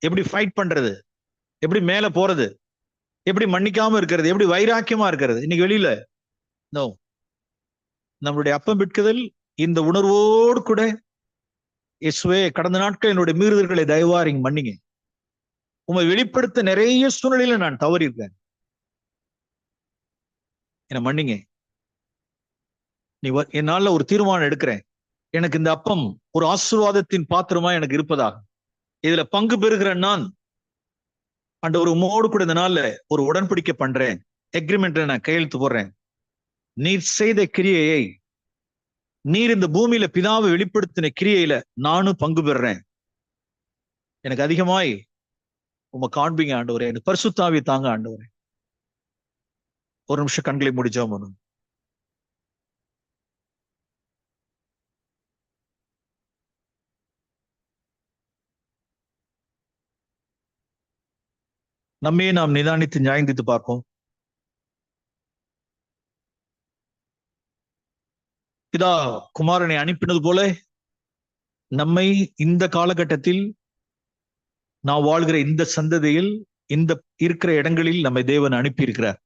எப்படி ஃபைட் பண்றது, எப்படி மேல போறது, எப்படி மன்னிக்காம இருக்கிறது, எப்படி வைராக்கியமா இருக்கிறது, இன்னைக்கு வெளியில. நோ. நம்மளுடைய அப்பம் விற்குதல் இந்த உணர்வோடு கூட, இயேசுவே கடந்த நாட்கள் என்னுடைய மீறுதல்களை தயவாரிங்க மன்னிங்க. உண்மை வெளிப்படுத்த நிறைய சூழ்நிலையில நான் தவறி இருக்கேன், என்ன மன்னிங்க. நீ என்னால ஒரு தீர்மானம் எடுக்கிறேன். எனக்கு இந்த அப்பம் ஒரு ஆசீர்வாதத்தின் பாத்திரமா எனக்கு இருப்பதாக, இதுல பங்கு பெறுகிற நான் ஆண்டவர் உம்மோடு கூட இந்த நாள்ல ஒரு உடன்படிக்கை பண்றேன், எக்ரிமெண்ட்ல நான் கையெழுத்து போடுறேன். நீர் செய்த கிரியையை, நீர் இந்த பூமியில பிதாவை வெளிப்படுத்தின கிரியையில நானும் பங்கு பெறுறேன். எனக்கு அதிகமாய் உங்க காண்பீங்க ஆண்டவரே, எனக்கு பரிசுத்த ஆவியை தாங்க ஆண்டவரே. ஒரு நிமிஷம் கண்களை முடிச்சோம். நம்மையே நாம் நிதானித்து நியாயந்தித்து பார்ப்போம். இதா குமாரனை அனுப்பினது போல நம்மை இந்த காலகட்டத்தில், நான் வாழ்கிற இந்த சந்ததியில், இந்த இருக்கிற இடங்களில் நம்மை தேவன் அனுப்பி இருக்கிறார்.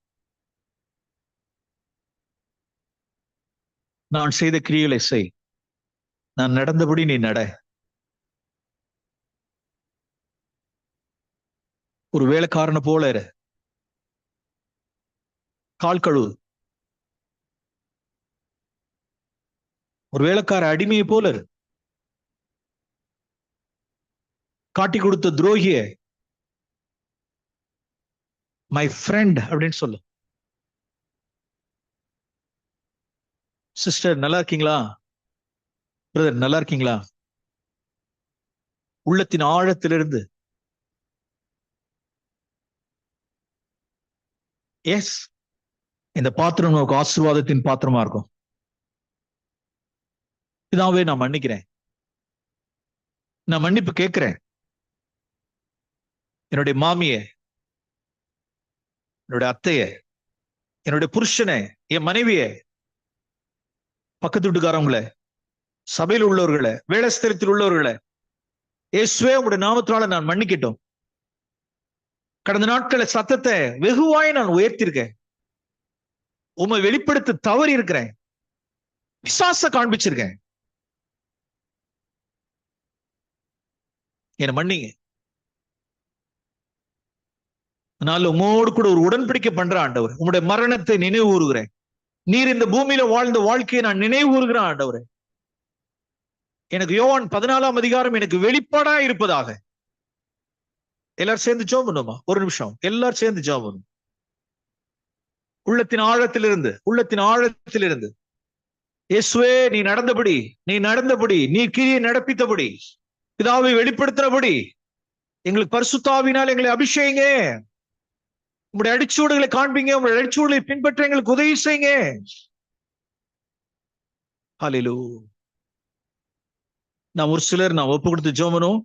நான் செய்த கிரியைகளை செய், நான் நடந்தபடி நீ நட. ஒரு வேலைக்காரனை போல இரு, கால் கழுவு. ஒரு வேலைக்கார அடிமையை போல இரு. காட்டி கொடுத்த துரோகிய மை ஃப்ரெண்ட் அப்படின்னு சொல்லு. சிஸ்டர் நல்லா இருக்கீங்களா? பிரதர் நல்லா இருக்கீங்களா? உள்ளத்தின் ஆழத்திலிருந்து எஸ், இந்த பாத்திரம் நமக்கு ஆசீர்வாதத்தின் பாத்திரமா இருக்கும். இதாவே நான் மன்னிக்கிறேன், நான் மன்னிப்பு கேட்கிறேன். என்னுடைய மாமிய, என்னுடைய அத்தைய, என்னுடைய புருஷனை, என் மனைவிய, பக்கத்து வீட்டுக்காரவங்களை, சபையில் உள்ளவர்களை, வேலை ஸ்தலத்தில் உள்ளவர்களை இயேசுவே உங்களுடைய நாமத்தினால நான் மன்னிக்கட்டும். கடந்த நாட்கள சத்தத்தை வெகுவாய் நான் உயர்த்திருக்கேன். உண்மை வெளிப்படுத்த தவறி இருக்கிறேன். பிசாச காண்பிச்சிருக்கேன். என்ன மன்னிங்க. நான் உமோடு கூட ஒரு உடன்படிக்கை பண்ற ஆண்டவர். உங்களுடைய மரணத்தை நினைவு கூறுகிறேன். நீர் இந்த பூமியில வாழ்ந்த வாழ்க்கையை நான் நினைவு கூறுகிறேன் ஆண்டவரே. எனக்கு யோவான் 14ஆம் அதிகாரம் எனக்கு வெளிப்பாடா இருப்பதாக. எல்லாரும் சேர்ந்து ஜெபம் பண்ணுமா? ஒரு நிமிஷம் எல்லாரும் சேர்ந்து ஜெபம் பண்ணும். உள்ளத்தின் ஆழத்திலிருந்து, உள்ளத்தின் ஆழத்திலிருந்து, இயேசுவே நீ நடந்தபடி, நீ நடந்தபடி, நீ கிரியை நடப்பித்தபடி, பிதாவை வெளிப்படுத்துறபடி எங்களுக்கு பரிசுத்தாவினால் எங்களை அபிஷேகங்க. உங்களுடைய அடிச்சூடுகளை காண்பீங்க. உங்களுடைய அடிச்சூடுகளை பின்பற்ற எங்களுக்கு உதவி செய்யுங்க. ஹல்லேலூயா. நான் ஒரு சிலர் நான் ஒப்பு கொடுத்து ஜெபம் பண்ணுவோம்.